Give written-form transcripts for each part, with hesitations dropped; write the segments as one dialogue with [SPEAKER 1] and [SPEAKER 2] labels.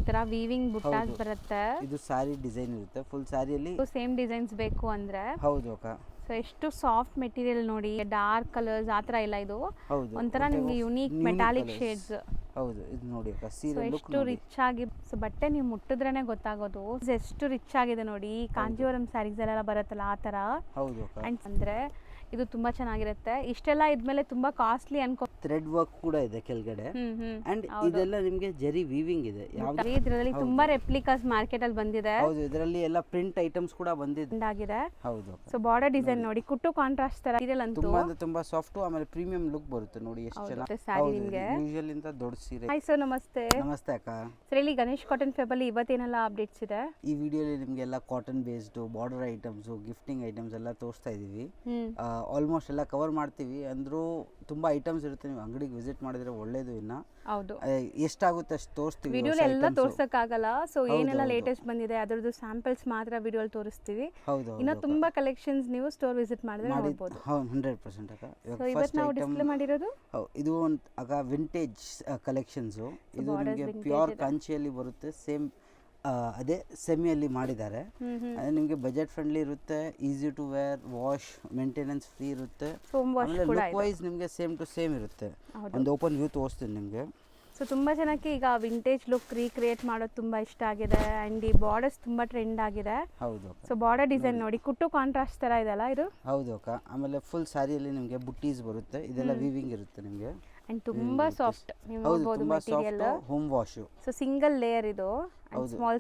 [SPEAKER 1] ಈ ತರ ವೀವಿಂಗ್ ಬುಟ್ಟಾಸ್ ಬರುತ್ತೆ.
[SPEAKER 2] ಇದು ಸಾರಿ ಡಿಸೈನ್ ಇರುತ್ತೆ, ಫುಲ್ ಸಾರಿಯಲ್ಲಿ
[SPEAKER 1] ಸೇಮ್ ಡಿಸೈನ್ಸ್ ಬೇಕು ಅಂದ್ರೆ.
[SPEAKER 2] ಹೌದು ಅಕ್ಕ.
[SPEAKER 1] ಸೊ ಎಷ್ಟು ಸಾಫ್ಟ್ ಮೆಟೀರಿಯಲ್ ನೋಡಿ, ಡಾರ್ಕ್ ಕಲರ್ಸ್ ಆ ಥರ ಇಲ್ಲ, ಇದು ಒಂಥರ ನಿಮಗೆ ಯುನೀಕ್ ಮೆಟಾಲಿಕ್ ಶೇಡ್ಸ್.
[SPEAKER 2] ಹೌದು, ಇದು ನೋಡಿ ಅಕ್ಕ, ಸೀರೆ ಲುಕ್
[SPEAKER 1] ಎಷ್ಟು ರಿಚ್ ಆಗಿ. ಸೊ ಬಟ್ಟೆ ನೀವು ಮುಟ್ಟಿದ್ರೇನೆ ಗೊತ್ತಾಗೋದು ಎಷ್ಟು ರಿಚ್ ಆಗಿದೆ ನೋಡಿ. ಕಾಂಜೀವರಂ ಸ್ಯಾರೀಸ್ ಎಲ್ಲ ಬರುತ್ತಲ್ಲ ಆ ಥರ.
[SPEAKER 2] ಹೌದು ಅಕ್ಕ.
[SPEAKER 1] ಅಂಡ್ ಅಂದ್ರೆ ಇದು ತುಂಬಾ ಚೆನ್ನಾಗಿರುತ್ತೆ. ಇಷ್ಟೆಲ್ಲ ಇದ್ಮೇಲೆ ತುಂಬಾ ಕಾಸ್ಟ್ಲಿ ಅನ್ಕೋ.
[SPEAKER 2] ಥ್ರೆಡ್ ವರ್ಕ್ ಕೂಡ ಇದೆ ಕೆಳಗಡೆ. ಅಂಡ್ ಇದೆಲ್ಲ ನಿಮಗೆ ಜರಿ ವೀವಿಂಗ್ ಇದೆ.
[SPEAKER 1] ಇದರಲ್ಲಿ ತುಂಬಾ ರೆಪ್ಲಿಕಾಸ್ ಮಾರ್ಕೆಟ್ ಅಲ್ಲಿ ಬಂದಿದೆ.
[SPEAKER 2] ಹೌದು, ಇದರಲ್ಲಿ ಎಲ್ಲ ಪ್ರಿಂಟ್ ಐಟಮ್ಸ್ ಕೂಡ ಬಂದಿದೆ. ಹೌದು.
[SPEAKER 1] ಸೊ ಬಾರ್ಡರ್ ಡಿಸೈನ್ ನೋಡಿ, ಕುಟ್ಟು ಕಾಂಟ್ರಾಸ್ಟ್ ತರ ಇದೆ ಅಂತೂ.
[SPEAKER 2] ತುಂಬಾ ಸಾಫ್ಟ್ ಆಮೇಲೆ ಪ್ರೀಮಿಯಂ ಲುಕ್ ಬರುತ್ತೆ ನೋಡಿ, ಎಷ್ಟು ಚೆನ್ನಾಗಿ. ಯೂಶುವಲಿ ಇಂತ ದೊಡ್ಡ ಸೀರೆ.
[SPEAKER 1] ಹಾಯ್ ಸರ್, ನಮಸ್ತೆ.
[SPEAKER 2] ನಮಸ್ತೆ ಅಕ್ಕ.
[SPEAKER 1] ಸರ್, ಇಲ್ಲಿ ಗಣೇಶ್ ಕಾಟನ್ ಫೆಬ್ ಅಲ್ಲಿ ಇವತ್ತೇನೆಲ್ಲ ಅಪ್ಡೇಟ್ಸ್ ಇದೆ?
[SPEAKER 2] ಈ ವಿಡಿಯೋಲಿ ನಿಮಗೆ ಎಲ್ಲ cotton based border items, gifting items ಎಲ್ಲ ತೋರಿಸ್ತಾ ಇದೀವಿ. ಆಲ್ಮೋಸ್ಟ್ ಎಲ್ಲ ಕವರ್ ಮಾಡ್ತೀವಿ. ಅಂದ್ರೂ ತುಂಬಾ ಐಟಮ್ಸ್ ಇರುತ್ತೆ, ನೀವು ಅಂಗಡಿಗೆ ವಿಸಿಟ್ ಮಾಡಿದ್ರೆ ಒಳ್ಳೇದು. ಇನ್ನ
[SPEAKER 1] ಹೌದು,
[SPEAKER 2] ಎಷ್ಟಾಗುತ್ತೆ ಅಷ್ಟು ತೋರಿಸ್ತೀವಿ.
[SPEAKER 1] ವಿಡಿಯೋ ಎಲ್ಲ ತೋರ್ಸಕ್ಕಾಗಲ್ಲ. ಸೊ ಏನೆಲ್ಲ ಲೇಟೆಸ್ಟ್ ಬಂದಿದೆ ಅದರದ್ದು ಸ್ಯಾಂಪಲ್ಸ್ ಮಾತ್ರ ವಿಡಿಯೋ ಅಲ್ಲಿ ತೋರಿಸ್ತೀವಿ.
[SPEAKER 2] ಹೌದು,
[SPEAKER 1] ಇನ್ನು ತುಂಬಾ ಕಲೆಕ್ಷನ್ಸ್ ನೀವು ಸ್ಟೋರ್ ವಿಸಿಟ್ ಮಾಡಿದ್ರೆ ನೋಡಬಹುದು.
[SPEAKER 2] 100% ಅಕ್ಕ.
[SPEAKER 1] ಸೊ ಇವತ್ತು ನಾವು ಡಿಸ್ಪ್ಲೇ ಮಾಡಿರೋದು
[SPEAKER 2] ಇದು ಒಂದು ಅಕ್ಕ ವಿಂಟೇಜ್ ಕಲೆಕ್ಷನ್ಸ್. ಇದು ನಿಮಗೆ ಪ್ಯೂರ್ ಕಾಂಚಿಯಲ್ಲಿ ಬರುತ್ತೆ. ಸೇಮ್ ಅದೇ ಸೆಮಿಯಲ್ಲಿ ಮಾಡಿದ್ದಾರೆ. ಅದೇ ನಿಮಗೆ ಬಜೆಟ್ ಫ್ರೆಂಡ್ಲಿ ಇರುತ್ತೆ, easy to wear, wash, maintenance free ಇರುತ್ತೆ. ಆಮೇಲೆ ಲುಕ್ ವೈಸ್ ನಿಮಗೆ ಸೇಮ್ ಟು ಸೇಮ್ ಇರುತ್ತೆ. ಒಂದು ಓಪನ್ ವ್ಯೂ ತೋರಿಸ್ತೀನಿ ನಿಮಗೆ.
[SPEAKER 1] ಸೊ ತುಂಬಾ ಜನಕ್ಕೆ ಈಗ ವಿಂಟೇಜ್ ಲುಕ್ ರೀಕ್ರಿಯೇಟ್ ಮಾಡೋದು ತುಂಬಾ ಇಷ್ಟ ಆಗಿದೆ. ಅಂಡ್ ಈ ಬಾರ್ಡರ್ಸ್ ತುಂಬಾ ಟ್ರೆಂಡ್ ಆಗಿದೆ.
[SPEAKER 2] ಹೌದು. ಸೊ
[SPEAKER 1] ಬಾರ್ಡರ್ ಡಿಸೈನ್ ನೋಡಿ, ಕುಟ್ಟು ಕಾಂಟ್ರಾಸ್ಟ್ ತರ ಇದೆಲ್ಲ ಇದು.
[SPEAKER 2] ಹೌದು ಅಕ್ಕ. ಆಮೇಲೆ ಫುಲ್ ಸಾರಿಯಲ್ಲಿ ನಿಮಗೆ ಬುಟ್ಟೀಸ್ ಬರುತ್ತೆ. ಇದೆಲ್ಲ ವೀವಿಂಗ್ ಇರುತ್ತೆ ನಿಮಗೆ.
[SPEAKER 1] ಅಂಡ್ ತುಂಬಾ ಸಾಫ್ಟ್, ನೀವು ನೋಡಬಹುದು material.
[SPEAKER 2] Home wash.
[SPEAKER 1] So single layer ಇದು.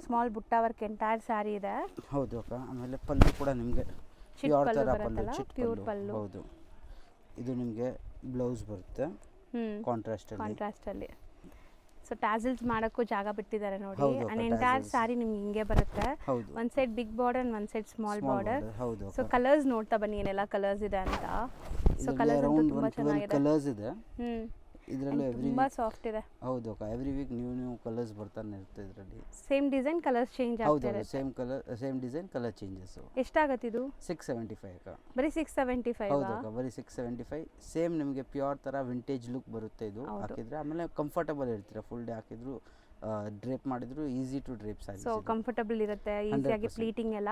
[SPEAKER 1] ಸ್ಮಾಲ್ ಬುಟ್ಟ ವರ್ಕ್ ಎಂಟೈರ್ ಸಾರಿ ಇದೆ.
[SPEAKER 2] ಹೌದು ಅಕ್ಕ. ಆಮೇಲೆ ಪಲ್ಲು ಕೂಡ ನಿಮಗೆ ಪ್ಯೂರ್ ತರ ಪಲ್ಲು,
[SPEAKER 1] ಪ್ಯೂರ್ ಪಲ್ಲು.
[SPEAKER 2] ಹೌದು. ಇದು ನಿಮಗೆ ಬ್ಲೌಸ್ ಬರುತ್ತೆ ಕಾಂಟ್ರಾಸ್ಟ್ ಅಲ್ಲಿ.
[SPEAKER 1] ಸೊ ಟ್ಯಾಸಲ್ಸ್ ಮಾಡಕ್ಕೂ ಜಾಗ ಬಿಟ್ಟಿದ್ದಾರೆ ನೋಡಿ. ಅಂಡ್ ಎಂಟೈರ್ ಸಾರಿ ನಿಮ್ಗೆ ಹಿಂಗೆ ಬರುತ್ತೆ. ಒಂದ್ ಸೈಡ್ ಬಿಗ್ ಬಾರ್ಡರ್ ಅಂಡ್ ಒಂದ್ side small border. So colours ನೋಡ್ತಾ ಬನ್ನಿ ಏನೆಲ್ಲ ಕಲರ್ಸ್ ಇದೆ ಅಂತ. ಸೊ ಕಲರ್ಸ್ ಅಂತೂ ತುಂಬಾ ಚೆನ್ನಾಗಿದೆ.
[SPEAKER 2] ಕಲರ್ಸ್ ಇದೆ ಇದರಲ್ಲಿ.
[SPEAKER 1] ತುಂಬಾ ಸಾಫ್ಟ್ ಇದೆ.
[SPEAKER 2] ಹೌದು ಅಕ್ಕ. ಎವ್ರಿ ವೀಕ್ ನ್ಯೂ ಕಲರ್ಸ್ ಬರ್ತಾನೆ ಇರುತ್ತೆ ಇದರಲ್ಲಿ.
[SPEAKER 1] ಸೇಮ್ ಡಿಸೈನ್ ಕಲರ್ಸ್ ಚೇಂಜ್ ಆಗ್ತಾ ಇರುತ್ತೆ.
[SPEAKER 2] Same colour, same design, colour changes.
[SPEAKER 1] ಎಷ್ಟಾಗುತ್ತೆ ಇದು?
[SPEAKER 2] 675 ಅಕ್ಕ.
[SPEAKER 1] ಬರೀ 675?
[SPEAKER 2] ಹೌದು ಅಕ್ಕ, ಬರೀ 675. ಸೇಮ್ ನಿಮಗೆ ಪ್ಯೂರ್ ತರ ವಿಂಟೇಜ್ ಲುಕ್ ಬರುತ್ತೆ ಇದು ಹಾಕಿದ್ರೆ. ಆಮೇಲೆ ಕಂಫರ್ಟಬಲ್ ಇರ್ತೀರಾ, ಫುಲ್ ಡೇ ಹಾಕಿದ್ರು ಡ್ರೇಪ್ ಮಾಡಿದ್ರು easy to drape sari.
[SPEAKER 1] So comfortable ಇರುತ್ತೆ, ಈಸಿಯಾಗಿ ಪ್ಲೀಟಿಂಗ್ ಎಲ್ಲ.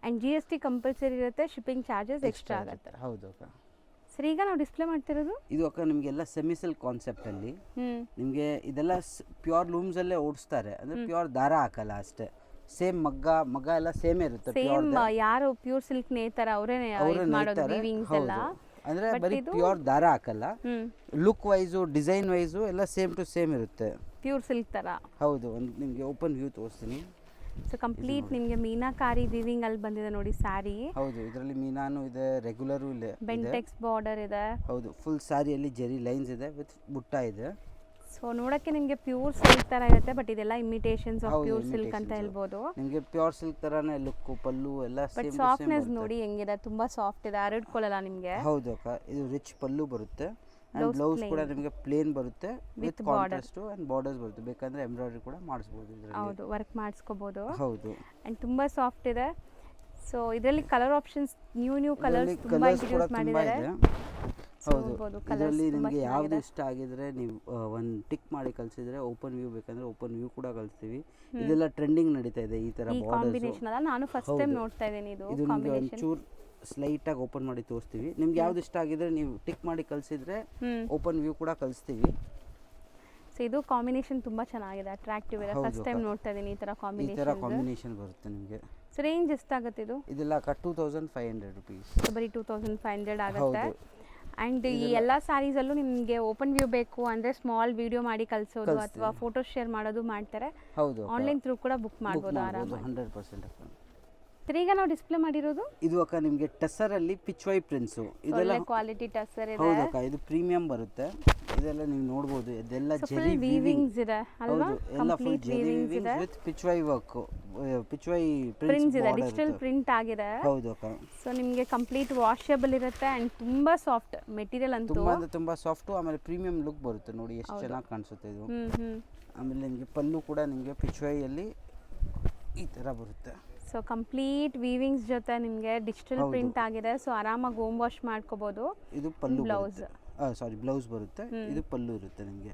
[SPEAKER 1] ಅಂಡ್ GST ಕಂಪಲ್ಸರಿ ಇರುತ್ತೆ, ಶಿಪ್ಪಿಂಗ್ ಚಾರ್ಜಸ್ ಎಕ್ಸ್ಟ್ರಾ ಆಗುತ್ತೆ.
[SPEAKER 2] ಹೌದು ಅಕ್ಕ.
[SPEAKER 1] ಸರಿ, ಈಗ ನಾವು ಡಿಸ್ಪ್ಲೇ ಮಾಡ್ತಿರೋದು
[SPEAKER 2] ಇದು ಅಕ್ಕ ನಿಮಗೆಲ್ಲ ಸೆಮಿ ಸಿಲ್ಕ್ ಕಾನ್ಸೆಪ್ಟ್ ಅಲ್ಲಿ. ನಿಮಗೆ ಇದೆಲ್ಲ ಪ್ಯೂರ್ ಲೂಮ್ಸ್ ಅಲ್ಲೇ ಓಡಿಸ್ತಾರೆ, ಅಂದ್ರೆ ಪ್ಯೂರ್ ದಾರ ಹಾಕಲ್ಲ ಅಷ್ಟೇ. ಸೇಮ್ ಮಗ್ಗ ಎಲ್ಲ ಸೇಮ್ ಇರುತ್ತೆ.
[SPEAKER 1] ಸೇಮ್ ಯಾರು ಪ್ಯೂರ್ ಸಿಲ್ಕ್ ನೇತಾರ ಅವರೇ ಮಾಡೋದು ವೀವಿಂಗ್ಸ್ ಎಲ್ಲ.
[SPEAKER 2] ಅಂದ್ರೆ ಬರೀ ಪ್ಯೂರ್ ದಾರ ಹಾಕಲ್ಲ. ಲುಕ್ ವೈಸು, ಡಿಸೈನ್ ವೈಸು ಎಲ್ಲ ಸೇಮ್ ಟು ಸೇಮ್ ಇರುತ್ತೆ,
[SPEAKER 1] ಪ್ಯೂರ್ ಸಿಲ್ಕ್ ತರ.
[SPEAKER 2] ಹೌದು. ಒಂದು ನಿಮಗೆ ಓಪನ್ ವ್ಯೂ ತೋರಿಸ್ತೀನಿ.
[SPEAKER 1] ಸೊ ಕಂಪ್ಲೀಟ್ ನಿಮಗೆ ಮೀನಾಕಾರಿ ವೀವಿಂಗ್ ಅಲ್ಲಿ ಬಂದಿದೆ ನೋಡಿ ಸಾರಿ.
[SPEAKER 2] ಹೌದು, ಇದರಲ್ಲಿ ಮೀನಾನು ಇದೆ, ರೆಗ್ಯುಲರು ಇದೆ,
[SPEAKER 1] ಬೆಂಟೆಕ್ಸ್ ಬಾರ್ಡರ್ ಇದೆ.
[SPEAKER 2] ಹೌದು, ಫುಲ್ ಸಾರಿಯಲ್ಲಿ ಜೆರಿ ಲೈನ್ಸ್ ಇದೆ ವಿತ್ ಬುಟ್ಟ ಇದೆ.
[SPEAKER 1] ಸೊ ನೋಡಕ್ಕೆ ನಿಮಗೆ ಪ್ಯೂರ್ ಸಿಲ್ಕ್ ತರ ಇರುತ್ತೆ, ಬಟ್ ಇದೆಲ್ಲ ಇಮಿಟೇಷನ್ಸ್ ಆಫ್ ಪ್ಯೂರ್ ಸಿಲ್ಕ್ ಅಂತ ಹೇಳ್ಬೋದು.
[SPEAKER 2] ನಿಮಗೆ ಪ್ಯೂರ್ ಸಿಲ್ಕ್ ತರಾನೇ ಲುಕ್, ಪಲ್ಲು ಎಲ್ಲ ಸೇಮ್.
[SPEAKER 1] ಬಟ್ ಸಾಫ್ಟ್ನೆಸ್ ನೋಡಿ ಹೆಂಗಿದೆ, ತುಂಬಾ ಸಾಫ್ಟ್ ಇದೆ, ಹರಡ್ಕೊಳ್ಳಲ್ಲ ನಿಮಗೆ.
[SPEAKER 2] ಹೌದು ಅಕ್ಕ. ಇದು ರಿಚ್ ಪಲ್ಲು ಬರುತ್ತೆ. ಅಂಡ್ ಬ್ಲೌಸ್ ಕೂಡ ನಿಮಗೆ ಪ್ಲೇನ್ ಬರುತ್ತೆ ವಿತ್ ಕಾಂಟ್ರಾಸ್ಟ್ ಅಂಡ್ ಬಾರ್ಡರ್ಸ್ ಬರುತ್ತೆ. ಬೇಕಂದ್ರೆ ಎಂಬ್ರಾಯ್ಡರಿ ಕೂಡ ಮಾಡಿಸಬಹುದು ಇದರಲ್ಲಿ.
[SPEAKER 1] ಹೌದು, ವರ್ಕ್ ಮಾಡಿಸ್ಕೋಬಹುದು.
[SPEAKER 2] ಹೌದು.
[SPEAKER 1] ಅಂಡ್ ತುಂಬಾ ಸಾಫ್ಟ್ ಇದೆ. ಸೊ ಇದರಲ್ಲಿ ಕಲರ್ ಆಪ್ಷನ್ಸ್ ನ್ಯೂ ಕಲರ್ಸ್ ತುಂಬಾ ಇಂಟ್ರೊಡ್ಯೂಸ್ ಮಾಡಿದ್ದಾರೆ.
[SPEAKER 2] ಹೌದು, ಇದರಲ್ಲಿ ನಿಮಗೆ ಯಾವುದು ಇಷ್ಟ ಆಗಿದ್ರೆ ನೀವು ಒಂದು ಟಿಕ್ ಮಾಡಿ ಕಳಿಸಿದ್ರೆ ಓಪನ್ ವ್ಯೂ ಬೇಕಂದ್ರೆ ಓಪನ್ ವ್ಯೂ ಕೂಡ ಕಳಿಸ್ತೀವಿ. ಇದೆಲ್ಲ ಟ್ರೆಂಡಿಂಗ್ ನಡೀತಾ ಇದೆ ಈ ತರ ಬಾರ್ಡರ್ಸ್.
[SPEAKER 1] ಕಾಂಬಿನೇಷನ್ ಅಲ್ಲ, ನಾನು ಫಸ್ಟ್ ಟೈಮ್ ನೋಡ್ತಾ ಇದ್ದೀನಿ ಇದು ಕಾಂಬಿನೇಷನ್.
[SPEAKER 2] ಒಂಚೂರು ಸ್ಲೈಟ್ ಆಗಿ ಓಪನ್ ಮಾಡಿ ತೋರಿಸ್ತೀವಿ. ನಿಮ್ಗೆ ಯಾವ್ದು ಇಷ್ಟ ಆಗಿದ್ರೆ ನೀವು ಟಿಕ್ ಮಾಡಿ ಕಳಿಸಿದ್ರೆ ಓಪನ್ ವ್ಯೂ ಕೂಡ ಕಳಿಸ್ತೀವಿ.
[SPEAKER 1] ಸೊ ಇದು ಕಾಂಬಿನೇಷನ್ ತುಂಬಾ ಚೆನ್ನಾಗಿದೆ, ಅಟ್ರಾಕ್ಟಿವ್ ಇದೆ. ಫಸ್ಟ್ ಟೈಮ್ ನೋಡ್ತಾ ಇದ್ದೀನಿ ಈ ತರ
[SPEAKER 2] ಕಾಂಬಿನೇಷನ್ ಬರುತ್ತೆ ನಿಮಗೆ.
[SPEAKER 1] ಸೊ ರೇಂಜ್ ಎಷ್ಟಾಗುತ್ತೆ ಇದು?
[SPEAKER 2] ಇದೆಲ್ಲ 2500 rupees.
[SPEAKER 1] ಸೊ ಬರೀ 2500 ಆಗುತ್ತೆ. ಅಂಡ್ ಈ ಎಲ್ಲ ಸ್ಯಾರೀಸ್ ಅಲ್ಲೂ ನಿಮಗೆ ಓಪನ್ ವ್ಯೂ ಬೇಕು ಅಂದ್ರೆ ಸ್ಮಾಲ್ ವಿಡಿಯೋ ಮಾಡಿ ಕಳಿಸೋದು ಅಥವಾ ಫೋಟೋ ಶೇರ್ ಮಾಡೋದು ಮಾಡ್ತಾರೆ.
[SPEAKER 2] ಹೌದು,
[SPEAKER 1] ಆನ್ಲೈನ್ ಥ್ರೂ ಕೂಡ ಬುಕ್ ಮಾಡಬಹುದು ಆರಾಮಾಗಿ.
[SPEAKER 2] 100%.
[SPEAKER 1] ಈಗ ನಾವು ಡಿಸ್ಪ್ಲೇ ಮಾಡಿರೋದು
[SPEAKER 2] ಇದು ಅಕ್ಕ ನಿಮಗೆ ಟಸರ್ ಅಲ್ಲಿ ಪಿಚ್ವೈ ಪ್ರಿಂಟ್ಸ್.
[SPEAKER 1] ಇದೆಲ್ಲ ಕ್ವಾಲಿಟಿ ಟಸರ್ ಇದೆ.
[SPEAKER 2] ಹೌದು ಅಕ್ಕ, ಇದು ಪ್ರೀಮಿಯಂ ಬರುತ್ತೆ. ಇದೆಲ್ಲ ನೀವು ನೋಡಬಹುದು, ಇದೆಲ್ಲ ಜೆರಿ
[SPEAKER 1] ವೀವಿಂಗ್ಸ್ ಇದೆ ಅಲ್ವಾ? ಕಂಪ್ಲೀಟ್ ವೀವಿಂಗ್ಸ್ ಇದೆ
[SPEAKER 2] ವಿತ್ ಪಿಚ್ವೈ ವರ್ಕ್, ಪಿಚ್ವೈ
[SPEAKER 1] ಪ್ರಿಂಟ್ಸ್ ಇದೆ, ಡಿಜಿಟಲ್ ಪ್ರಿಂಟ್ ಆಗಿದೆ.
[SPEAKER 2] ಹೌದು ಅಕ್ಕ.
[SPEAKER 1] ಸೊ ನಿಮಗೆ ಕಂಪ್ಲೀಟ್ ವಾಷಬಲ್ ಇರುತ್ತೆ ಅಂಡ್ ತುಂಬಾ ಸಾಫ್ಟ್ ಮೆಟೀರಿಯಲ್ ಅಂತೂ.
[SPEAKER 2] ತುಂಬಾ ಸಾಫ್ಟ್. ಆಮೇಲೆ ಪ್ರೀಮಿಯಂ ಲುಕ್ ಬರುತ್ತೆ ನೋಡಿ, ಎಷ್ಟು ಚೆನ್ನಾಗಿ ಕಾಣಿಸುತ್ತೆ ಇದು. ಆಮೇಲೆ ನಿಮಗೆ ಪಲ್ಲು ಕೂಡ ನಿಮಗೆ ಪಿಚ್ವೈ ಅಲ್ಲಿ ಈ ತರ ಬರುತ್ತೆ.
[SPEAKER 1] ಸೊ ಕಂಪ್ಲೀಟ್ ವೀವಿಂಗ್ಸ್ ಜೊತೆ ನಿಮಗೆ ಡಿಜಿಟಲ್ ಪ್ರಿಂಟ್ ಆಗಿದೆ. ಸೊ ಆರಾಮಾಗಿ ಹೋಮ್ ವಾಶ್ ಮಾಡ್ಕೋಬಹುದು.
[SPEAKER 2] ಇದು ಪಲ್ಲು, ಬ್ಲೌಸ್ ಬ್ಲೌಸ್ ಬರುತ್ತೆ. ಇದು ಪಲ್ಲು ಇರುತ್ತೆ ನಿಮಗೆ.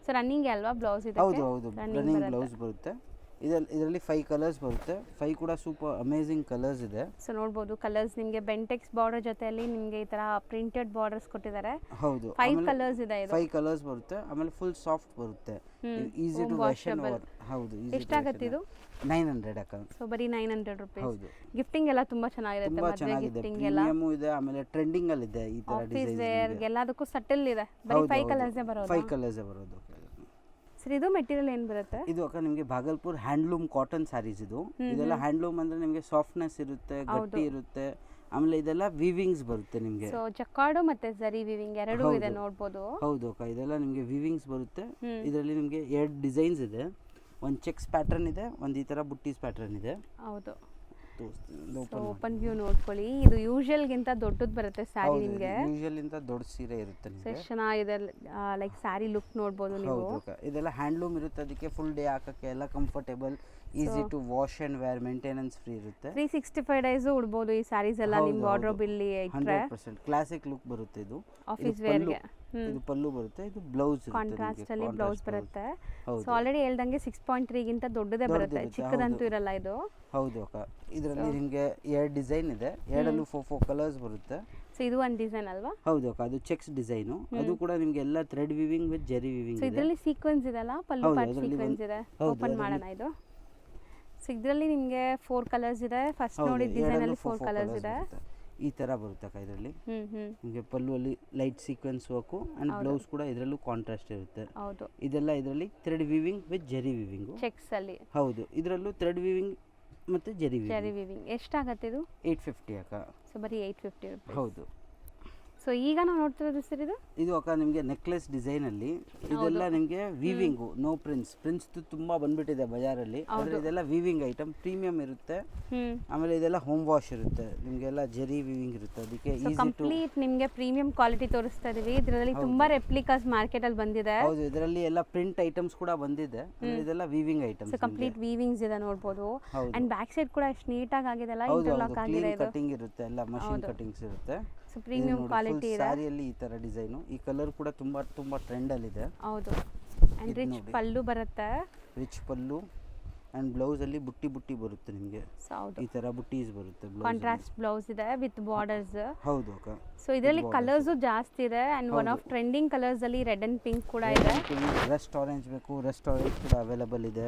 [SPEAKER 1] ಸೊ ಸೊ ರನ್ನಿಂಗ್ ಅಲ್ವಾ ಬ್ಲೌಸ್ ಇದೆ?
[SPEAKER 2] ಹೌದು ಹೌದು, ರನ್ನಿಂಗ್ ಬ್ಲೌಸ್ ಬರುತ್ತೆ. ಇದರಲ್ಲಿ 5 ಕಲರ್ಸ್ ಬರುತ್ತೆ. 5 ಕೂಡ ಸೂಪರ್ ಅಮೇಜಿಂಗ್ ಕಲರ್ಸ್ ಇದೆ.
[SPEAKER 1] ಸೊ ನೋಡ್ಬೋದು ಕಲರ್ಸ್ ನಿಮಗೆ ಬೆಂಟೆಕ್ಸ್ ಬಾರ್ಡರ್ ಜೊತೆಯಲ್ಲಿ ನಿಮಗೆ ಈ ತರ ಪ್ರಿಂಟೆಡ್ ಬಾರ್ಡರ್ಸ್ ಕೊಟ್ಟಿದ್ದಾರೆ.
[SPEAKER 2] ಹೌದು,
[SPEAKER 1] 5 ಕಲರ್ಸ್ ಇದೆ ಇದು.
[SPEAKER 2] 5 ಕಲರ್ಸ್ ಬರುತ್ತೆ. ಆಮೇಲೆ ಫುಲ್ ಸಾಫ್ಟ್ ಬರುತ್ತೆ, ಈಸಿ ಟು ವಾಷನ್. ಹೌದು,
[SPEAKER 1] ಎಷ್ಟಾಗುತ್ತೆ ಇದು?
[SPEAKER 2] 900 ಅಕ್ಕ.
[SPEAKER 1] ಸೊ ಬರೀ 900 ರೂಪೀಸ್.
[SPEAKER 2] ಹೌದು,
[SPEAKER 1] ಗಿಫ್ಟಿಂಗ್ ಎಲ್ಲ ತುಂಬಾ ಚೆನ್ನಾಗಿರುತ್ತೆ.
[SPEAKER 2] ತುಂಬಾ
[SPEAKER 1] ಮದುವೆ
[SPEAKER 2] ಚೆನ್ನಾಗಿದೆ,
[SPEAKER 1] ಗಿಫ್ಟಿಂಗ್ ಎಲ್ಲ
[SPEAKER 2] ಪ್ರೀಮಿಯಮ್ ಇದೆ. ಆಮೇಲೆ ಟ್ರೆಂಡಿಂಗ್ ಅಲ್ಲಿ ಇದೆ ಈ ತರ
[SPEAKER 1] ಆಫೀಸ್
[SPEAKER 2] ಡಿಸೈನ್.
[SPEAKER 1] ವೇರ್ ಎಲ್ಲದಕ್ಕೂ ಸಟಲ್ ಇದೆ. ಬರೀ 5 ಕಲರ್ಸ್ ಬರೋದು.
[SPEAKER 2] 5 ಕಲರ್ಸ್ ಬರೋದು.
[SPEAKER 1] ಸರ್ ಇದು ಮೆಟೀರಿಯಲ್ ಏನು ಬರುತ್ತೆ?
[SPEAKER 2] ಇದು ಅಕ್ಕ ನಿಮಗೆ ಭಾಗಲ್ಪುರ್ ಹ್ಯಾಂಡ್ಲೂಮ್ ಕಾಟನ್ ಸ್ಯಾರೀಸ್ ಇದು. ಇದೆಲ್ಲ ಹ್ಯಾಂಡ್ಲೂಮ್ ಅಂದ್ರೆ ನಿಮಗೆ ಸಾಫ್ಟ್ನೆಸ್ ಇರುತ್ತೆ, ಗಟ್ಟಿ ಇರುತ್ತೆ. ಆಮೇಲೆ ಇದೆಲ್ಲ ವೀವಿಂಗ್ಸ್ ಬರುತ್ತೆ ನಿಮಗೆ.
[SPEAKER 1] ಸೊ ಜಕಾರ್ಡು ಮತ್ತೆ ಜರಿ ವೀವಿಂಗ್ ಎರಡೂ ಇದೆ ನೋಡಬಹುದು.
[SPEAKER 2] ಹೌದು ಅಕ್ಕ, ಇದೆಲ್ಲ ನಿಮಗೆ ವೀವಿಂಗ್ಸ್ ಬರುತ್ತೆ. ಇದರಲ್ಲಿ ನಿಮಗೆ 2 ಡಿಸೈನ್ಸ್ ಇದೆ. ಒಂದು ಚೆಕ್ಸ್ ಪ್ಯಾಟರ್ನ್ ಇದೆ, ಒಂದು ಈ ತರ ಬುಟ್ಟೀಸ್ ಪ್ಯಾಟರ್ನ್ ಇದೆ.
[SPEAKER 1] ಹೌದು, ಓಪನ್ ವ್ಯೂ ನೋಡ್ಕೊಳ್ಳಿ. ಇದು ಯೂಶುವಲ್ ಗಿಂತ ದೊಡ್ಡದು ಬರುತ್ತೆ ಸ್ಯಾರಿ ನಿಮಗೆ.
[SPEAKER 2] ಯೂಶುವಲ್ ಇಂತ ದೊಡ್ಡ ಸೀರೆ ಇರುತ್ತೆ ನಿಮಗೆ.
[SPEAKER 1] ಎಷ್ಟು ಚೆನ್ನಾಗಿದೆ ಲೈಕ್ ಸ್ಯಾರಿ ಲುಕ್ ನೋಡಬಹುದು ನೀವು.
[SPEAKER 2] ಹೌದು, ಇದೆಲ್ಲ ಹ್ಯಾಂಡ್ಲೂಮ್ ಇರುತ್ತೆ, ಅದಕ್ಕೆ ಫುಲ್ ಡೇ ಹಾಕಕ್ಕೆ ಎಲ್ಲ comfortable, easy to wash and wear, maintenance free ಇರುತ್ತೆ.
[SPEAKER 1] 365 ಡೇಸ್ ಉಡಬಹುದು ಈ ಸ್ಯಾರೀಸ್ ಎಲ್ಲ ನಿಮ್ಮ ವಾರ್ಡ್ರೋಬ್ ಇಲ್ಲಿ ಇಟ್ರೆ.
[SPEAKER 2] 100% ಕ್ಲಾಸಿಕ್ ಲುಕ್ ಬರುತ್ತೆ ಇದು.
[SPEAKER 1] ಆಫೀಸ್ ವೇರ್ ಗೆ
[SPEAKER 2] ಇದು ಪಲ್ಲು ಬರುತ್ತೆ, ಇದು ಬ್ಲೌಸ್ ಇರುತ್ತೆ.
[SPEAKER 1] ಕಾಂಟ್ರಾಸ್ಟ್ ಅಲ್ಲಿ ಬ್ಲೌಸ್ ಬರುತ್ತೆ. ಸೊ ಆಲ್ರೆಡಿ ಹೇಳ್ದಂಗೆ 6.3 ಗಿಂತ ದೊಡ್ಡದೇ ಬರುತ್ತೆ, ಚಿಕ್ಕದಂತೂ ಇರಲ್ಲ ಇದು.
[SPEAKER 2] ಹೌದು ಅಕ್ಕ, ಇದರಲ್ಲಿ ನಿಮಗೆ 2 ಡಿಸೈನ್ ಇದೆ, ಎರಡಲ್ಲೂ 4 ಕಲರ್ಸ್ ಬರುತ್ತೆ.
[SPEAKER 1] ಸೊ ಇದು ಒಂದು ಡಿಸೈನ್ ಅಲ್ವಾ?
[SPEAKER 2] ಹೌದು ಅಕ್ಕ, ಅದು ಚೆಕ್ಸ್ ಡಿಸೈನ್. ಅದು ಕೂಡ ನಿಮಗೆ ಎಲ್ಲ ಥ್ರೆಡ್ ವಿವಿಂಗ್ ವಿತ್ ಜರಿ ವಿವಿಂಗ್ ಇದೆ.
[SPEAKER 1] ಇದರಲ್ಲಿ ಸೀಕ್ವೆನ್ಸ್ ಇದೆಲ್ಲ, ಪಲ್ಲು ಪಾರ್ಟ್ ಸೀಕ್ವೆನ್ಸ್ ಇದೆ. ಓಪನ್ ಮಾಡೋಣ ಇದು. ಸೊ ಇದರಲ್ಲಿ ನಿಮಗೆ 4 ಕಲರ್ಸ್ ಇದೆ. ಫಸ್ಟ್ ನೋಡಿ ಡಿಸೈನ್ ಅಲ್ಲಿ 4 ಕಲರ್ಸ್ ಇದೆ.
[SPEAKER 2] ಈ ತರ ಬರುತ್ತೆ ಅಕ್ಕ. ಇದರಲ್ಲಿ ನಿಮಗೆ ಪಲ್ಲು ಅಲ್ಲಿ light sequence work and blouse ಕೂಡ ಇದರಲ್ಲೂ ಕಾಂಟ್ರಾಸ್ಟ್ ಇರುತ್ತೆ.
[SPEAKER 1] ಹೌದು,
[SPEAKER 2] ಇದೆಲ್ಲ ಇದರಲ್ಲಿ ಥ್ರೆಡ್ ವಿವಿಂಗ್ ವಿತ್ ಜರಿ ವಿವಿಂಗ್
[SPEAKER 1] ಚೆಕ್ಸ್ ಅಲ್ಲಿ.
[SPEAKER 2] ಹೌದು, ಇದರಲ್ಲೂ ಥ್ರೆಡ್ ವಿವಿಂಗ್ ಮತ್ತೆ ಜರಿ
[SPEAKER 1] ವಿವಿಂಗ್. ಎಷ್ಟಾಗುತ್ತೆ ಇದು?
[SPEAKER 2] 850 ಅಕ್ಕ.
[SPEAKER 1] ಸೊ ಬರೀ 850 ರೂಪಾಯಿ.
[SPEAKER 2] ಹೌದು.
[SPEAKER 1] ಸೊ ಈಗ ನಾವು ನೋಡ್ತಿರೋದು ಸರ್ ಇದು
[SPEAKER 2] ಅಕ್ಕ ನಿಮಗೆ ನೆಕ್ಲೆಸ್ ಡಿಸೈನ್ ಅಲ್ಲಿ. ಇದೆಲ್ಲ ನಿಮಗೆ ವೀವಿಂಗ್, ನೋ ಪ್ರಿನ್ಸ್ ತುಂಬಾ ಬಂದ್ಬಿಟ್ಟಿದೆ ಬಜಾರಲ್ಲಿ. ಆದ್ರೆ ಇದೆಲ್ಲ ವೀವಿಂಗ್ ಐಟಮ್, ಪ್ರೀಮಿಯಂ ಇರುತ್ತೆ. ಆಮೇಲೆ ಇದೆಲ್ಲ ಹೋಮ್ ವಾಶ್ ಇರುತ್ತೆ, ನಿಮಗೆಲ್ಲ ಜರಿ ವೀವಿಂಗ್ ಇರುತ್ತೆ, ಅದಕ್ಕೆ ಈಸಿ ಟು
[SPEAKER 1] ಕಂಪ್ಲೀಟ್ ನಿಮಗೆ ಪ್ರೀಮಿಯಂ ಕ್ವಾಲಿಟಿ ತೋರಿಸ್ತಾ ಇದೀವಿ. ಇದರಲ್ಲಿ ತುಂಬಾ ರೆಪ್ಲಿಕಾಸ್ ಮಾರ್ಕೆಟ್ ಅಲ್ಲಿ ಬಂದಿದೆ.
[SPEAKER 2] ಹೌದು, ಇದರಲ್ಲಿ ಎಲ್ಲ ಪ್ರಿಂಟ್ ಐಟಮ್ಸ್ ಕೂಡ ಬಂದಿದೆ. ಇದೆಲ್ಲ weaving items.
[SPEAKER 1] So complete weavings ಇದೆ ನೋಡಬಹುದು. ಅಂಡ್ ಬ್ಯಾಕ್ ಸೈಡ್ ಕೂಡ ಎಷ್ಟು ನೀಟಾಗಿ ಆಗಿದೆ ಅಲ್ಲ, ಇಂಟರ್ಲಾಕ್ ಆಗಿದೆ. ಇದು
[SPEAKER 2] ಕಟಿಂಗ್ ಇರುತ್ತೆ, ಎಲ್ಲ ಮಷೀನ್ ಕಟಿಂಗ್ಸ್ ಇರುತ್ತೆ.
[SPEAKER 1] ಸೊ ಪ್ರೀಮಿಯಂ ಕ್ವಾಲಿಟಿ ಇದೆ.
[SPEAKER 2] ಸ್ಯಾರಿಯಲ್ಲಿ ಈ ತರ ಡಿಸೈನ್, ಈ ಕಲರ್ ಕೂಡ ತುಂಬಾ ಟ್ರೆಂಡ್ ಅಲ್ಲಿ ಇದೆ.
[SPEAKER 1] ಹೌದು, ಅಂಡ್ ರಿಚ್ ಪಲ್ಲು ಬರುತ್ತೆ.
[SPEAKER 2] ರಿಚ್ ಪಲ್ಲು ಅಂಡ್ ಬ್ಲೌಸ್ ಅಲ್ಲಿ ಬುಟ್ಟಿ ಬರುತ್ತೆ ನಿಮಗೆ. ಈ ತರ ಬುಟ್ಟೀಸ್ ಬರುತ್ತೆ.
[SPEAKER 1] ಕಾಂಟ್ರಾಸ್ಟ್ ಬ್ಲೌಸ್ ಇದೆ ವಿತ್ ಬಾರ್ಡರ್ಸ್.
[SPEAKER 2] ಹೌದು ಅಕ್ಕ.
[SPEAKER 1] ಸೊ ಇದರಲ್ಲಿ ಕಲರ್ಸ್ ಜಾಸ್ತಿ ಇದೆ and one of trending colours ಅಲ್ಲಿ ರೆಡ್ ಅಂಡ್ ಪಿಂಕ್ ಕೂಡ ಇದೆ.
[SPEAKER 2] ರಸ್ಟ್ ಆರೆಂಜ್ ಬೇಕು, ರಸ್ಟ್ ಆರೆಂಜ್ ಕೂಡ ಅವೈಲೇಬಲ್ ಇದೆ.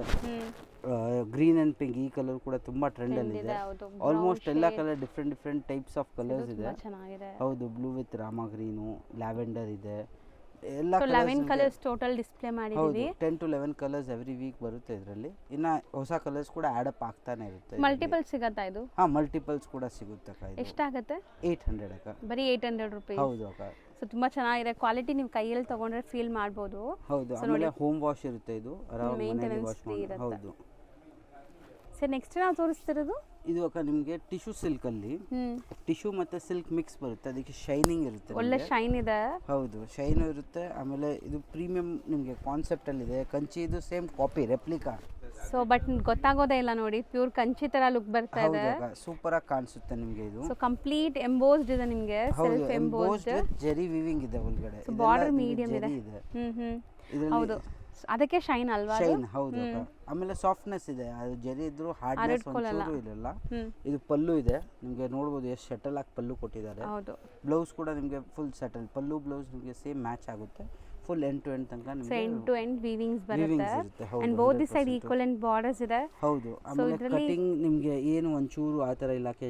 [SPEAKER 2] ಗ್ರೀನ್ ಅಂಡ್ ಪಿಂಕ್ ಈ ಕಲರ್ ಕೂಡ ತುಂಬಾ ಟ್ರೆಂಡ್ ಅಲ್ಲಿ ಇದೆ. ಆಲ್ಮೋಸ್ಟ್ ಎಲ್ಲ colour different types of colours ಇದೆ. ಹೌದು, blue with Rama green, lavender ಇದೆ. ಎಲ್ಲ
[SPEAKER 1] 11 ಕಲರ್ಸ್ ಟೋಟಲ್ ಡಿಸ್ಪ್ಲೇ ಮಾಡಿದೀವಿ.
[SPEAKER 2] 10 to 11 ಕಲರ್ಸ್ ಎವ್ರಿ ವೀಕ್ ಬರುತ್ತೆ ಇದರಲ್ಲಿ. ಇನ್ನ ಹೊಸ ಕಲರ್ಸ್ ಕೂಡ ಆಡ್ ಅಪ್ ಆಗ್ತಾನೆ ಇರುತ್ತೆ.
[SPEAKER 1] ಮಲ್ಟಿಪಲ್ ಸಿಗುತ್ತಾ ಇದು?
[SPEAKER 2] ಮಲ್ಟಿಪಲ್ಸ್ ಕೂಡ ಸಿಗುತ್ತೆ ಅಕ್ಕ. ಇದು
[SPEAKER 1] ಎಷ್ಟಾಗುತ್ತೆ?
[SPEAKER 2] 800 ಅಕ್ಕ.
[SPEAKER 1] ಬರೀ 800 ರೂಪಾಯಿ.
[SPEAKER 2] ಹೌದು ಅಕ್ಕ.
[SPEAKER 1] ಸೊ ತುಂಬಾ ಚೆನ್ನಾಗಿದೆ ಕ್ವಾಲಿಟಿ, ನೀವು ಕೈಯಲ್ಲಿ ತಗೊಂಡ್ರೆ ಫೀಲ್ ಮಾಡಬಹುದು.
[SPEAKER 2] ಹೌದು, ಆಮೇಲೆ ಹೋಮ್ ವಾಶ್ ಇರುತ್ತೆ ಇದು, ಅರೌಂಡ್ ಮನೆಯಲ್ಲಿ ವಾಶ್ ಮಾಡಿ. ಹೌದು
[SPEAKER 1] ಸರ್ ನೆಕ್ಸ್ಟ್ ನಾವು ತೋರಿಸ್ತಿರೋದು
[SPEAKER 2] ಇದು ಅಕ್ಕ ನಿಮಗೆ ಟಿಶ್ಯೂ ಸಿಲ್ಕ್ ಅಲ್ಲಿ. ಟಿಶ್ಯೂ ಮತ್ತೆ ಸಿಲ್ಕ್ ಮಿಕ್ಸ್ ಬರುತ್ತೆ, ಅದಕ್ಕೆ ಶೈನಿಂಗ್ ಇರುತ್ತೆ,
[SPEAKER 1] ಒಳ್ಳೆ ಶೈನ್ ಇದೆ.
[SPEAKER 2] ಹೌದು, ಶೈನ್ ಇರುತ್ತೆ. ಆಮೇಲೆ ಇದು ಪ್ರೀಮಿಯಂ ನಿಮಗೆ ಕಾನ್ಸೆಪ್ಟ್ ಅಲ್ಲಿ ಇದೆ. ಕಂಚಿ ಇದು same copy replica.
[SPEAKER 1] So but ಗೊತ್ತಾಗೋದೇ ಇಲ್ಲ ನೋಡಿ, ಪ್ಯೂರ್ ಕಂಚಿ ತರ ಲುಕ್ ಬರ್ತಾ ಇದೆ.
[SPEAKER 2] ಸೂಪರ್ ಆಗಿ ಕಾಣಿಸುತ್ತೆ ನಿಮಗೆ ಇದು.
[SPEAKER 1] ಸೊ ಕಂಪ್ಲೀಟ್ ಎಂಬೋಸ್ಡ್ ಇದೆ ನಿಮಗೆ, ಸೆಲ್ಫ್ ಎಂಬೋಸ್ಡ್
[SPEAKER 2] ಜರಿ ವೀವಿಂಗ್ ಇದೆ ಒಳಗಡೆ.
[SPEAKER 1] ಸೊ ಬಾರ್ಡರ್ ಮೀಡಿಯಂ ಇದೆ. ಹೌದು, ಅದಕ್ಕೆ ಶೈನ್ ಅಲ್ವಾ?
[SPEAKER 2] ಶೈನ್, ಹೌದು. ಆಮೇಲೆ ಸಾಫ್ಟ್ನೆಸ್ ಇದೆ, ಅದು ಜರಿ ಇದ್ರು ಹಾರ್ಡ್ನೆಸ್ ಒಂಚೂರು ಇರಲ್ಲ. ಇದು ಪಲ್ಲು ಇದೆ ನಿಮಗೆ, ನೋಡಬಹುದು ಎಷ್ಟು ಸೆಟಲ್ ಆಗಿ ಪಲ್ಲು ಕೊಟ್ಟಿದ್ದಾರೆ.
[SPEAKER 1] ಹೌದು,
[SPEAKER 2] ಬ್ಲೌಸ್ ಕೂಡ ನಿಮಗೆ ಫುಲ್ ಸೆಟಲ್ ಪಲ್ಲು, ಬ್ಲೌಸ್ ನಿಮಗೆ ಸೇಮ್ ಮ್ಯಾಚ್ ಆಗುತ್ತೆ. ಫುಲ್ ಎಂಡ್ ಟು ಎಂಡ್ ತನಕ ನಿಮಗೆ
[SPEAKER 1] ಎಂಡ್ ಟು ಎಂಡ್ ವೀವಿಂಗ್ಸ್ ಬರುತ್ತೆ. And both the side equivalent borders ಇದೆ.
[SPEAKER 2] ಹೌದು, ಆಮೇಲೆ ಕಟಿಂಗ್ ನಿಮಗೆ ಏನು ಒಂಚೂರು ಆ ತರ ಇಲಾಖೆ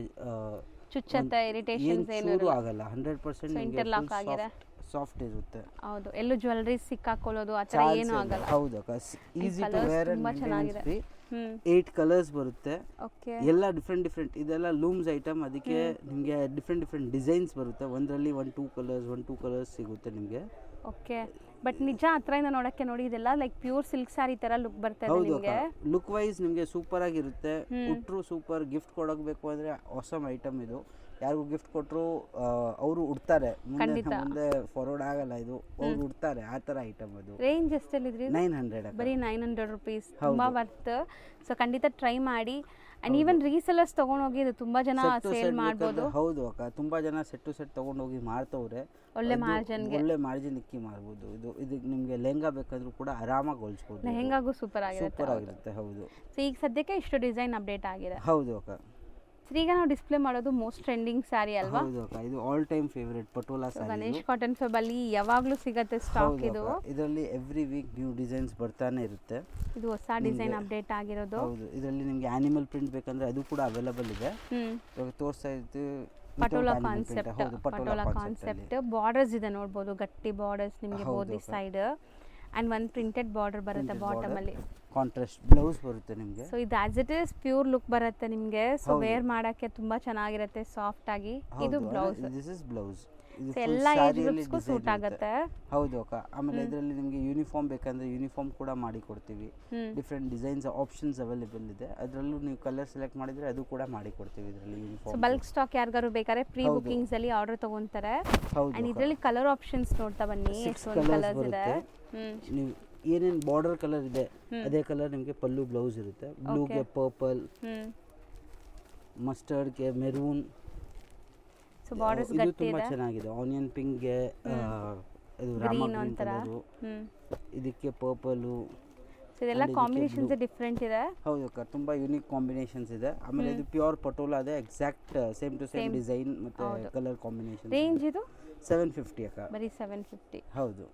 [SPEAKER 1] ಚುಚ್ಚತ್ತೆ, ಇರಿಟೇಷನ್ಸ್ ಏನು
[SPEAKER 2] ಆಗಲ್ಲ. 100%
[SPEAKER 1] ಇಂಟರ್ಲಾಕ್ ಆಗಿದೆ,
[SPEAKER 2] ಸಾಫ್ಟ್ ಇರುತ್ತೆ.
[SPEAKER 1] ಹೌದು, ಎಲ್ಲೂ ಜ್ಯುವೆಲರಿ ಸಿಕ್ಕಾಕೊಳ್ಳೋದು ಆ ತರ ಏನು ಆಗಲ್ಲ.
[SPEAKER 2] ಹೌದು ಅಕ್ಕ, easy to wear and maintenance free. 8 colours ಬರುತ್ತೆ.
[SPEAKER 1] ಓಕೆ,
[SPEAKER 2] ಎಲ್ಲ ಡಿಫ್ರೆಂಟ್ ಇದೆಲ್ಲ ಲೂಮ್ಸ್ ಐಟಮ್, ಅದಕ್ಕೆ ನಿಮಗೆ ಡಿಫ್ರೆಂಟ್ ಡಿಸೈನ್ಸ್ ಬರುತ್ತೆ. ಒಂದರಲ್ಲಿ 1-2 ಕಲರ್ಸ್ ಸಿಗುತ್ತೆ ನಿಮಗೆ.
[SPEAKER 1] ಓಕೆ, ಬಟ್ ನಿಜ ಹತ್ರದಿಂದ ನೋಡಕ್ಕೆ ನೋಡಿ ಇದೆಲ್ಲ ಲೈಕ್ ಪ್ಯೂರ್ ಸಿಲ್ಕ್ ಸಾರಿ ತರ ಲುಕ್ ಬರ್ತಾ ಇದೆ ನಿಮಗೆ.
[SPEAKER 2] ಲುಕ್ ವೈಸ್ ನಿಮಗೆ ಸೂಪರ್ ಆಗಿರುತ್ತೆ. ಉಟ್ರು ಸೂಪರ್, ಗಿಫ್ಟ್ ಕೊಡೋಕೆ ಬೇಕು ಅಂದ್ರೆ ಆಸಮ್ ಐಟಮ್ ಇದು. ಯಾರಿಗೂ ಗಿಫ್ಟ್ ಕೊಟ್ಟರು ಅವರು ಉಡ್ತಾರೆ, ಮುಂದೆ ಫಾರ್ವರ್ಡ್ ಆಗಲ್ಲ, ಇದು ಅವ್ರು ಉಡ್ತಾರೆ ಆ ಥರ ಐಟಮ್. ಅದು
[SPEAKER 1] ರೇಂಜ್ ಎಷ್ಟಲ್ಲಿದ್ರಿ?
[SPEAKER 2] 900
[SPEAKER 1] ಬರೀ 900 ರುಪೀಸ್, ತುಂಬ ವರ್ತ್. ಸೊ ಖಂಡಿತ ಟ್ರೈ ಮಾಡಿ. ಆ್ಯಂಡ್ ಈವನ್ ರೀಸೆಲ್ಲರ್ಸ್ ತೊಗೊಂಡೋಗಿ ಇದು ತುಂಬ ಜನ ಸೇಲ್ ಮಾಡ್ಬೋದು.
[SPEAKER 2] ಹೌದು ಅಕ್ಕ, ತುಂಬ ಜನ ಸೆಟ್ ಟು ಸೆಟ್ ತೊಗೊಂಡೋಗಿ ಮಾರ್ತವ್ರೆ,
[SPEAKER 1] ಒಳ್ಳೆ ಮಾರ್ಜಿನ್
[SPEAKER 2] ಇಕ್ಕಿ ಮಾರ್ಬೋದು. ಇದು ನಿಮಗೆ ಲೆಹಂಗಾ ಬೇಕಾದರೂ ಕೂಡ ಆರಾಮಾಗಿ ಹೊಲಿಸ್ಬೋದು.
[SPEAKER 1] ಲೆಹಂಗಾಗೂ ಸೂಪರ್
[SPEAKER 2] ಆಗಿರುತ್ತೆ. ಹೌದು.
[SPEAKER 1] ಸೊ ಈಗ ಸದ್ಯಕ್ಕೆ ಇಷ್ಟು ಡಿಸೈನ್ ಅಪ್ಡೇಟ್ ಆಗಿದೆ.
[SPEAKER 2] ಹೌದು ಅಕ್ಕ.
[SPEAKER 1] ಈಗ ನಾವು ಡಿಸ್ಪ್ಲೇ ಮಾಡೋದು ಮೋಸ್ಟ್ ಟ್ರೆಂಡಿಂಗ್ ಸ್ಯಾರಿ ಅಲ್ವಾ?
[SPEAKER 2] ಹೌದು ಅಕ್ಕ, ಇದು all time favourite patola sari.
[SPEAKER 1] Ganesh cotton Feb ಅಲ್ಲಿ ಯಾವಾಗಲೂ ಸಿಗುತ್ತೆ ಸ್ಟಾಕ್. ಇದು
[SPEAKER 2] ಇದರಲ್ಲಿ ಎವ್ರಿ ವೀಕ್ ನ್ಯೂ ಡಿಸೈನ್ಸ್ ಬರ್ತಾನೆ ಇರುತ್ತೆ.
[SPEAKER 1] ಇದು ಹೊಸ ಡಿಸೈನ್ ಅಪ್ಡೇಟ್ ಆಗಿರೋದು.
[SPEAKER 2] ಹೌದು, ಇದರಲ್ಲಿ ನಿಮಗೆ ಆನಿಮಲ್ ಪ್ರಿಂಟ್ ಬೇಕಂದ್ರೆ ಅದು ಕೂಡ ಅವೈಲೇಬಲ್ ಇದೆ. ಇವಾಗ ತೋರಿಸ್ತಾ ಇದ್ದು
[SPEAKER 1] ಪಟೋಲಾ ಕಾನ್ಸೆಪ್ಟ್. ಬಾರ್ಡರ್ಸ್ ಇದೆ ನೋಡ್ಬೋದು, ಗಟ್ಟಿ ಬಾರ್ಡರ್ಸ್ ನಿಮಗೆ ಬೋದಿ ಸೈಡ್ ಅಂಡ್ ಒಂದು ಪ್ರಿಂಟೆಡ್ ಬಾರ್ಡರ್ ಬರುತ್ತೆ ಬಾಟಮ್ ಅಲ್ಲಿ.
[SPEAKER 2] ಕಾಂಟ್ರಾಸ್ಟ್ ಬ್ಲೌಸ್ ಬರುತ್ತೆ ನಿಮಗೆ.
[SPEAKER 1] ಸೊ ಇದು as it is pure look ಬರುತ್ತೆ ನಿಮಗೆ. ಸೊ ವೇರ್ ಮಾಡಕ್ಕೆ ತುಂಬಾ ಚೆನ್ನಾಗಿರುತ್ತೆ, ಸಾಫ್ಟ್ ಆಗಿ. ಇದು ಬ್ಲೌಸ್.
[SPEAKER 2] This is blouse.
[SPEAKER 1] ಎಲ್ಲ ಏಜ್ ಗ್ರೂಪ್ಸ್ಗೂ ಸೂಟ್ ಆಗುತ್ತೆ.
[SPEAKER 2] ಹೌದು ಅಕ್ಕ. ಆಮೇಲೆ ಇದರಲ್ಲಿ ನಿಮಗೆ ಯೂನಿಫಾರ್ಮ್ ಬೇಕಂದ್ರೆ ಯೂನಿಫಾರ್ಮ್ ಕೂಡ ಮಾಡಿ ಕೊಡ್ತೀವಿ. ಡಿಫ್ರೆಂಟ್ ಡಿಸೈನ್ಸ್ ಆಪ್ಷನ್ಸ್ ಅವೈಲೇಬಲ್ ಇದೆ. ಅದರಲ್ಲೂ ನೀವು ಕಲರ್ ಸೆಲೆಕ್ಟ್ ಮಾಡಿದ್ರೆ ಅದು ಕೂಡ ಮಾಡಿ ಕೊಡ್ತೀವಿ ಇದರಲ್ಲಿ ಯೂನಿಫಾರ್ಮ್.
[SPEAKER 1] ಸೊ ಬಲ್ಕ್ ಸ್ಟಾಕ್ ಯಾರಿಗಾರು ಬೇಕಾದ್ರೆ ಪ್ರೀ ಬುಕಿಂಗ್ಸ್ ಅಲ್ಲಿ ಆರ್ಡರ್ ತಗೊಂತಾರೆ. ಅಂಡ್ ಇದರಲ್ಲಿ ಕಲರ್ ಆಪ್ಷನ್ಸ್ ನೋಡ್ತಾ ಬನ್ನಿ, ಎಷ್ಟೊಂದು ಕಲರ್ಸ್ ಇದೆ.
[SPEAKER 2] ನೀವು ಏನೇನು ಬಾರ್ಡರ್ ಕಲರ್ ಇದೆ ಅದೇ ಕಲರ್ ನಿಮಗೆ ಪಲ್ಲು ಬ್ಲೌಸ್ ಇರುತ್ತೆ. ಬ್ಲೂಗೆ ಪರ್ಪಲ್, ಮಸ್ಟರ್ಡ್ಗೆ ಮೆರೂನ್.
[SPEAKER 1] ಸೊ ಬಾರ್ಡರ್ಸ್
[SPEAKER 2] ಇದು
[SPEAKER 1] ಗಟ್ಟಿ
[SPEAKER 2] ತುಂಬಾ
[SPEAKER 1] ಇದೆ.
[SPEAKER 2] ಚೆನ್ನಾಗಿದೆ. ಆನಿಯನ್ ಪಿಂಕ್ಗೆ ಇದು ರಾಮ ಗ್ರೀನ್ ಕಲರ್, ಇದಕ್ಕೆ ಪರ್ಪಲು.
[SPEAKER 1] ಸೊ ಇದೆಲ್ಲ ಕಾಂಬಿನೇಷನ್ಸ್ ಡಿಫರೆಂಟ್ ಇದೆ.
[SPEAKER 2] ಹೌದು ಅಕ್ಕ, ತುಂಬಾ ಯೂನಿಕ್ ಕಾಂಬಿನೇಷನ್ಸ್ ಇದೆ. ಆಮೇಲೆ ಇದು ಪ್ಯೂರ್ ಪಟೋಲಾ ಇದೆ, exact same to same design ಮತ್ತೆ ಕಲರ್ ಕಾಂಬಿನೇಷನ್.
[SPEAKER 1] ರೇಂಜ್ ಇದು
[SPEAKER 2] 750 ಅಕ್ಕ.
[SPEAKER 1] ಬರೀ 750.
[SPEAKER 2] ಹೌದು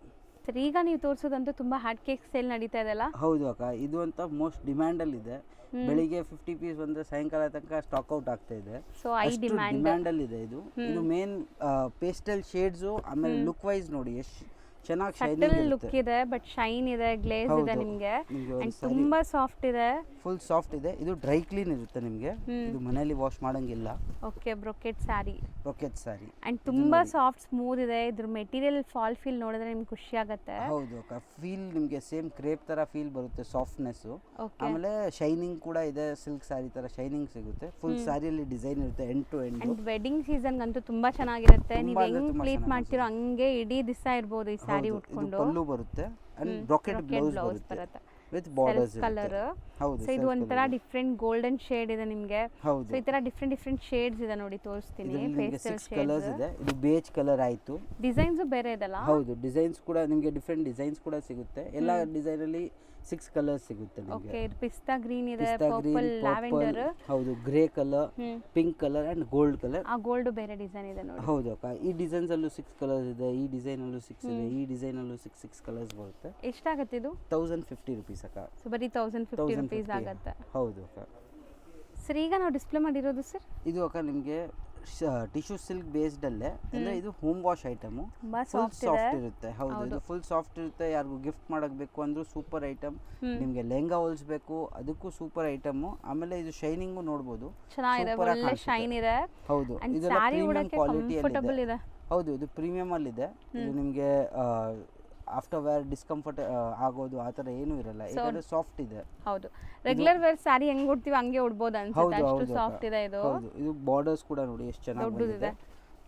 [SPEAKER 1] ಸರ್, ಈಗ ನೀವು ತೋರಿಸೋದಂತೂ ತುಂಬಾ ಹಾಟ್ ಕೇಕ್ ಸೇಲ್ ನಡೀತಾ ಇದೆಲ್ಲ.
[SPEAKER 2] ಹೌದು ಅಕ್ಕ, ಇದು ಅಂತ ಮೋಸ್ಟ್ ಡಿಮ್ಯಾಂಡ್ ಅಲ್ಲಿ ಇದೆ. ಬೆಳಿಗ್ಗೆ 50 ಪೀಸ್ ಬಂದ್ರೆ ಸಾಯಂಕಾಲ ತನಕ ಸ್ಟಾಕ್ ಔಟ್ ಆಗ್ತಾ ಇದೆ.
[SPEAKER 1] ಸೊ ಐ
[SPEAKER 2] ಡಿಮ್ಯಾಂಡ್ ಅಲ್ಲಿ ಇದೆ ಇದು. ಇದು ಮೇನ್ ಪೇಸ್ಟಲ್ ಶೇಡ್ಸ್. ಆಮೇಲೆ ಲುಕ್ ವೈಸ್ ನೋಡಿ ಎಷ್ಟು ಚೆನ್ನಾಗಿ ಶೈನಿಂಗ್
[SPEAKER 1] ಲುಕ್ ಇದೆ, ಬಟ್ ಶೈನ್ ಇದೆ, ಗ್ಲೇಸ್ ಇದೆ ನಿಮಗೆ. ಅಂಡ್ ತುಂಬಾ ಸಾಫ್ಟ್ ಇದೆ,
[SPEAKER 2] ಫುಲ್ ಸಾಫ್ಟ್ ಇದೆ. ಇದು ಡ್ರೈ ಕ್ಲೀನ್ ಇರುತ್ತೆ ನಿಮಗೆ, ಇದು ಮನೆಯಲ್ಲಿ ವಾಶ್ ಮಾಡಂಗಿಲ್ಲ.
[SPEAKER 1] Okay, brocade sari.
[SPEAKER 2] ಅಂಡ್
[SPEAKER 1] ತುಂಬಾ ಸಾಫ್ಟ್ ಸ್ಮೂತ್ ಇದೆ. ಇದ್ರ ಮೆಟೀರಿಯಲ್ ಫಾಲ್ ಫೀಲ್ ನೋಡಿದ್ರೆ ನಿಮ್ಗೆ ಖುಷಿ ಆಗುತ್ತೆ.
[SPEAKER 2] ಹೌದು ಅಕ್ಕ, ಫೀಲ್ ನಿಮಗೆ ಸೇಮ್ ಕ್ರೇಪ್ ತರ ಫೀಲ್ ಬರುತ್ತೆ, ಸಾಫ್ಟ್ನೆಸ್. ಆಮೇಲೆ ಶೈನಿಂಗ್ ಕೂಡ ಇದೆ, ಸಿಲ್ಕ್ ಸ್ಯಾರಿ ತರ ಶೈನಿಂಗ್ ಸಿಗುತ್ತೆ. ಫುಲ್ ಸ್ಯಾರಿಯಲ್ಲಿ ಡಿಸೈನ್ ಇರುತ್ತೆ end to end.
[SPEAKER 1] And wedding season ಅಂತೂ ತುಂಬಾ ಚೆನ್ನಾಗಿರುತ್ತೆ. ನೀವು ಹೆಂಗ್ ಪ್ಲೀಟ್ ಮಾಡ್ತಿರೋ ಹಂಗೆ ಇಡೀ ದಿವಸ ಇರ್ಬೋದು ಈ ಸ್ಯಾರಿ ಉಟ್ಕೊಂಡು.
[SPEAKER 2] ಪಲ್ಲು ಬರುತ್ತೆ ಅಂಡ್ ಬ್ರೊಕೆಟ್ ಬ್ಲೌಸ್ ಬರುತ್ತೆ ವಿತ್ ಬಾರ್ಡರ್ಸ್
[SPEAKER 1] ಕಲರ್. ಸೊ ಇದು ಒಂಥರ ಡಿಫರೆಂಟ್ ಗೋಲ್ಡನ್ ಶೇಡ್ ಇದೆ ನಿಮಗೆ. ಸೊ ಈ ತರ ಡಿಫರೆಂಟ್ ಶೇಡ್ಸ್ ಇದೆ ನೋಡಿ, ತೋರಿಸ್ತೀನಿ. ಪೇಸ್ಟಲ್ ಶೇಡ್ಸ್
[SPEAKER 2] ಇದೆ. ಇದು ಬೇಜ್ ಕಲರ್ ಆಯ್ತು.
[SPEAKER 1] ಡಿಸೈನ್ಸ್ ಬೇರೆ ಇದಲ್ಲ?
[SPEAKER 2] ಹೌದು, ಡಿಸೈನ್ಸ್ ಕೂಡ ನಿಮಗೆ ಡಿಫರೆಂಟ್ ಡಿಸೈನ್ಸ್ ಕೂಡ ಸಿಗುತ್ತೆ. ಎಲ್ಲ ಡಿಸೈನ್ ಅಲ್ಲಿ 6 ಕಲರ್ಸ್ ಸಿಗುತ್ತೆ ನಿಮಗೆ.
[SPEAKER 1] ಓಕೆ, ಪಿಸ್ತಾ ಗ್ರೀನ್ ಇದೆ, ಪರ್ಪಲ್, ಲ್ಯಾವೆಂಡರ್.
[SPEAKER 2] ಹೌದು, grey colour, pink colour and gold colour.
[SPEAKER 1] ಆ ಗೋಲ್ಡ್ ಬೇರೆ ಡಿಸೈನ್ ಇದೆ ನೋಡಿ.
[SPEAKER 2] ಹೌದು ಅಕ್ಕ, ಈ ಡಿಸೈನ್ಸ್ ಅಲ್ಲೂ 6 ಕಲರ್ಸ್ ಇದೆ, ಈ ಡಿಸೈನ್ ಅಲ್ಲೂ 6 ಇದೆ, ಈ ಡಿಸೈನ್ ಅಲ್ಲೂ 6 ಕಲರ್ಸ್ ಬರುತ್ತೆ.
[SPEAKER 1] ಎಷ್ಟಾಗುತ್ತೆ ಇದು?
[SPEAKER 2] 1050 ರೂಪೀಸ್ ಅಕ್ಕ.
[SPEAKER 1] ಸೊ ಬರೀ 1050 ರೂಪೀಸ್ ಆಗುತ್ತೆ.
[SPEAKER 2] ಹೌದು ಅಕ್ಕ.
[SPEAKER 1] ಸರ್, ಈಗ ನಾವು ಡಿಸ್ಪ್ಲೇ ಮಾಡಿರೋದು ಸರ್,
[SPEAKER 2] ಇದು ಅಕ್ಕ ನಿಮಗೆ ಟಿಶ್ಯೂ ಸಿಲ್ಕ್ ಬೇಸ್ಡ್ ಅಲ್ಲೇ, ಅಂದ್ರೆ ಇದು home wash item. Full soft ಇರುತ್ತೆ. ಹೌದು, ಇದು ಫುಲ್ ಸಾಫ್ಟ್ ಇರುತ್ತೆ. ಯಾರಿಗೂ ಗಿಫ್ಟ್ ಮಾಡಕ್ ಬೇಕು ಅಂದ್ರೂ ಸೂಪರ್ ಐಟಮ್. ನಿಮಗೆ ಲೆಹಂಗಾ ಹೊಲಿಸಬೇಕು ಅದಕ್ಕೂ ಸೂಪರ್ ಐಟಮ್. ಆಮೇಲೆ ಇದು ಶೈನಿಂಗ್ ನೋಡಬಹುದು,
[SPEAKER 1] ಚೆನ್ನಾಗಿದೆ, ಒಳ್ಳೆ ಶೈನ್ ಇದೆ.
[SPEAKER 2] ಹೌದು, ಇದು ಪ್ರೀಮಿಯಂ ಕ್ವಾಲಿಟಿ ಅಲ್ಲಿ ಇದೆ. ಹೌದು, ಇದು ಪ್ರೀಮಿಯಂ ಅಲ್ಲಿ ಇದೆ. ಇದು ನಿಮಗೆ ಆಫ್ಟರ್ ವೇರ್ ಡಿಸ್ಕಂಫರ್ಟ್ ಆಗೋದು ಆ ಥರ ಏನೂ ಇರಲ್ಲ, ಯಾಕಂದ್ರೆ ಸಾಫ್ಟ್ ಇದೆ.
[SPEAKER 1] ಹೌದು, ರೆಗ್ಯುಲರ್ ವೇರ್ ಸ್ಯಾರಿ ಹೆಂಗ್ ಉಡ್ತೀವಿ ಹಂಗೆ ಉಡ್ಬೋದು ಅನ್ಸುತ್ತೆ, ಅಷ್ಟು ಸಾಫ್ಟ್ ಇದೆ ಇದು.
[SPEAKER 2] ಹೌದು, ಇದು ಬಾರ್ಡರ್ಸ್ ಕೂಡ ನೋಡಿ ಎಷ್ಟು ಚೆನ್ನಾಗಿ ಬಂದಿದೆ.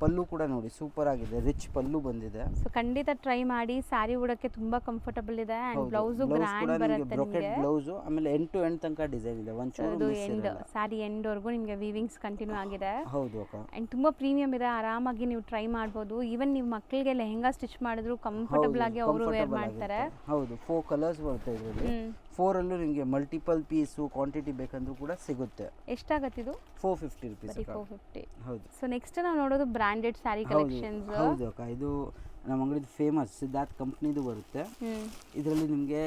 [SPEAKER 2] ಪಲ್ಲು ಕೂಡ ನೋಡಿ ಸೂಪರ್ ಆಗಿದೆ, ರಿಚ್ ಪಲ್ಲು ಬಂದಿದೆ.
[SPEAKER 1] ಸೊ ಖಂಡಿತ ಟ್ರೈ ಮಾಡಿ, ಸ್ಯಾರಿ ಉಡಕ್ಕೆ ತುಂಬಾ ಕಂಫರ್ಟಬಲ್ ಇದೆ. ಅಂಡ್ ಬ್ಲೌಸ್ ಗ್ರ್ಯಾಂಡ್ ಬರುತ್ತೆ ನಿಮಗೆ.
[SPEAKER 2] ಬ್ಲೌಸ್ ಆಮೇಲೆ ಎಂಡ್ ಟು ಎಂಡ್ ತನಕ ಡಿಸೈನ್ ಇದೆ, ಒಂಚೂರು ಮಿಸ್ ಇರಲ್ಲ.
[SPEAKER 1] ಸ್ಯಾರಿ ಎಂಡ್ ವರೆಗೂ ನಿಮಗೆ ವೀವಿಂಗ್ಸ್ ಕಂಟಿನ್ಯೂ ಆಗಿದೆ.
[SPEAKER 2] ಹೌದು ಅಕ್ಕ.
[SPEAKER 1] ಅಂಡ್ ತುಂಬಾ ಪ್ರೀಮಿಯಂ ಇದೆ, ಆರಾಮಾಗಿ ನೀವು ಟ್ರೈ ಮಾಡಬಹುದು. ಈವನ್ ನೀವು ಮಕ್ಕಳಿಗೆ ಲೆಹಂಗಾ ಸ್ಟಿಚ್ ಮಾಡಿದ್ರು ಕಂಫರ್ಟಬಲ್ ಆಗಿ ಅವರು ವೇರ್ ಮಾಡ್ತಾರೆ.
[SPEAKER 2] ಹೌದು, 4 ಕಲರ್ಸ್ ಬರುತ್ತೆ ಇದರಲ್ಲಿ. 4 ಅಲ್ಲೂ ನಿಮಗೆ ಮಲ್ಟಿಪಲ್ ಪೀಸು ಕ್ವಾಂಟಿಟಿ ಬೇಕಂದ್ರೂ ಕೂಡ ಸಿಗುತ್ತೆ.
[SPEAKER 1] ಎಷ್ಟಾಗುತ್ತೆ ಇದು?
[SPEAKER 2] 450 ರೂಪೀಸ್.
[SPEAKER 1] 450.
[SPEAKER 2] ಹೌದು.
[SPEAKER 1] ಸೊ ನೆಕ್ಸ್ಟ್ ನಾವು ನೋಡೋದು ಬ್ರಾಂಡೆಡ್ ಸ್ಯಾರಿ ಕಲೆಕ್ಷನ್ಸ್.
[SPEAKER 2] ಹೌದು ಅಕ್ಕ, ಇದು ನಮ್ಮ ಅಂಗಡಿದು ಫೇಮಸ್ ಸಿದ್ಧಾರ್ಥ್ ಕಂಪ್ನಿದು ಬರುತ್ತೆ. ಇದರಲ್ಲಿ ನಿಮಗೆ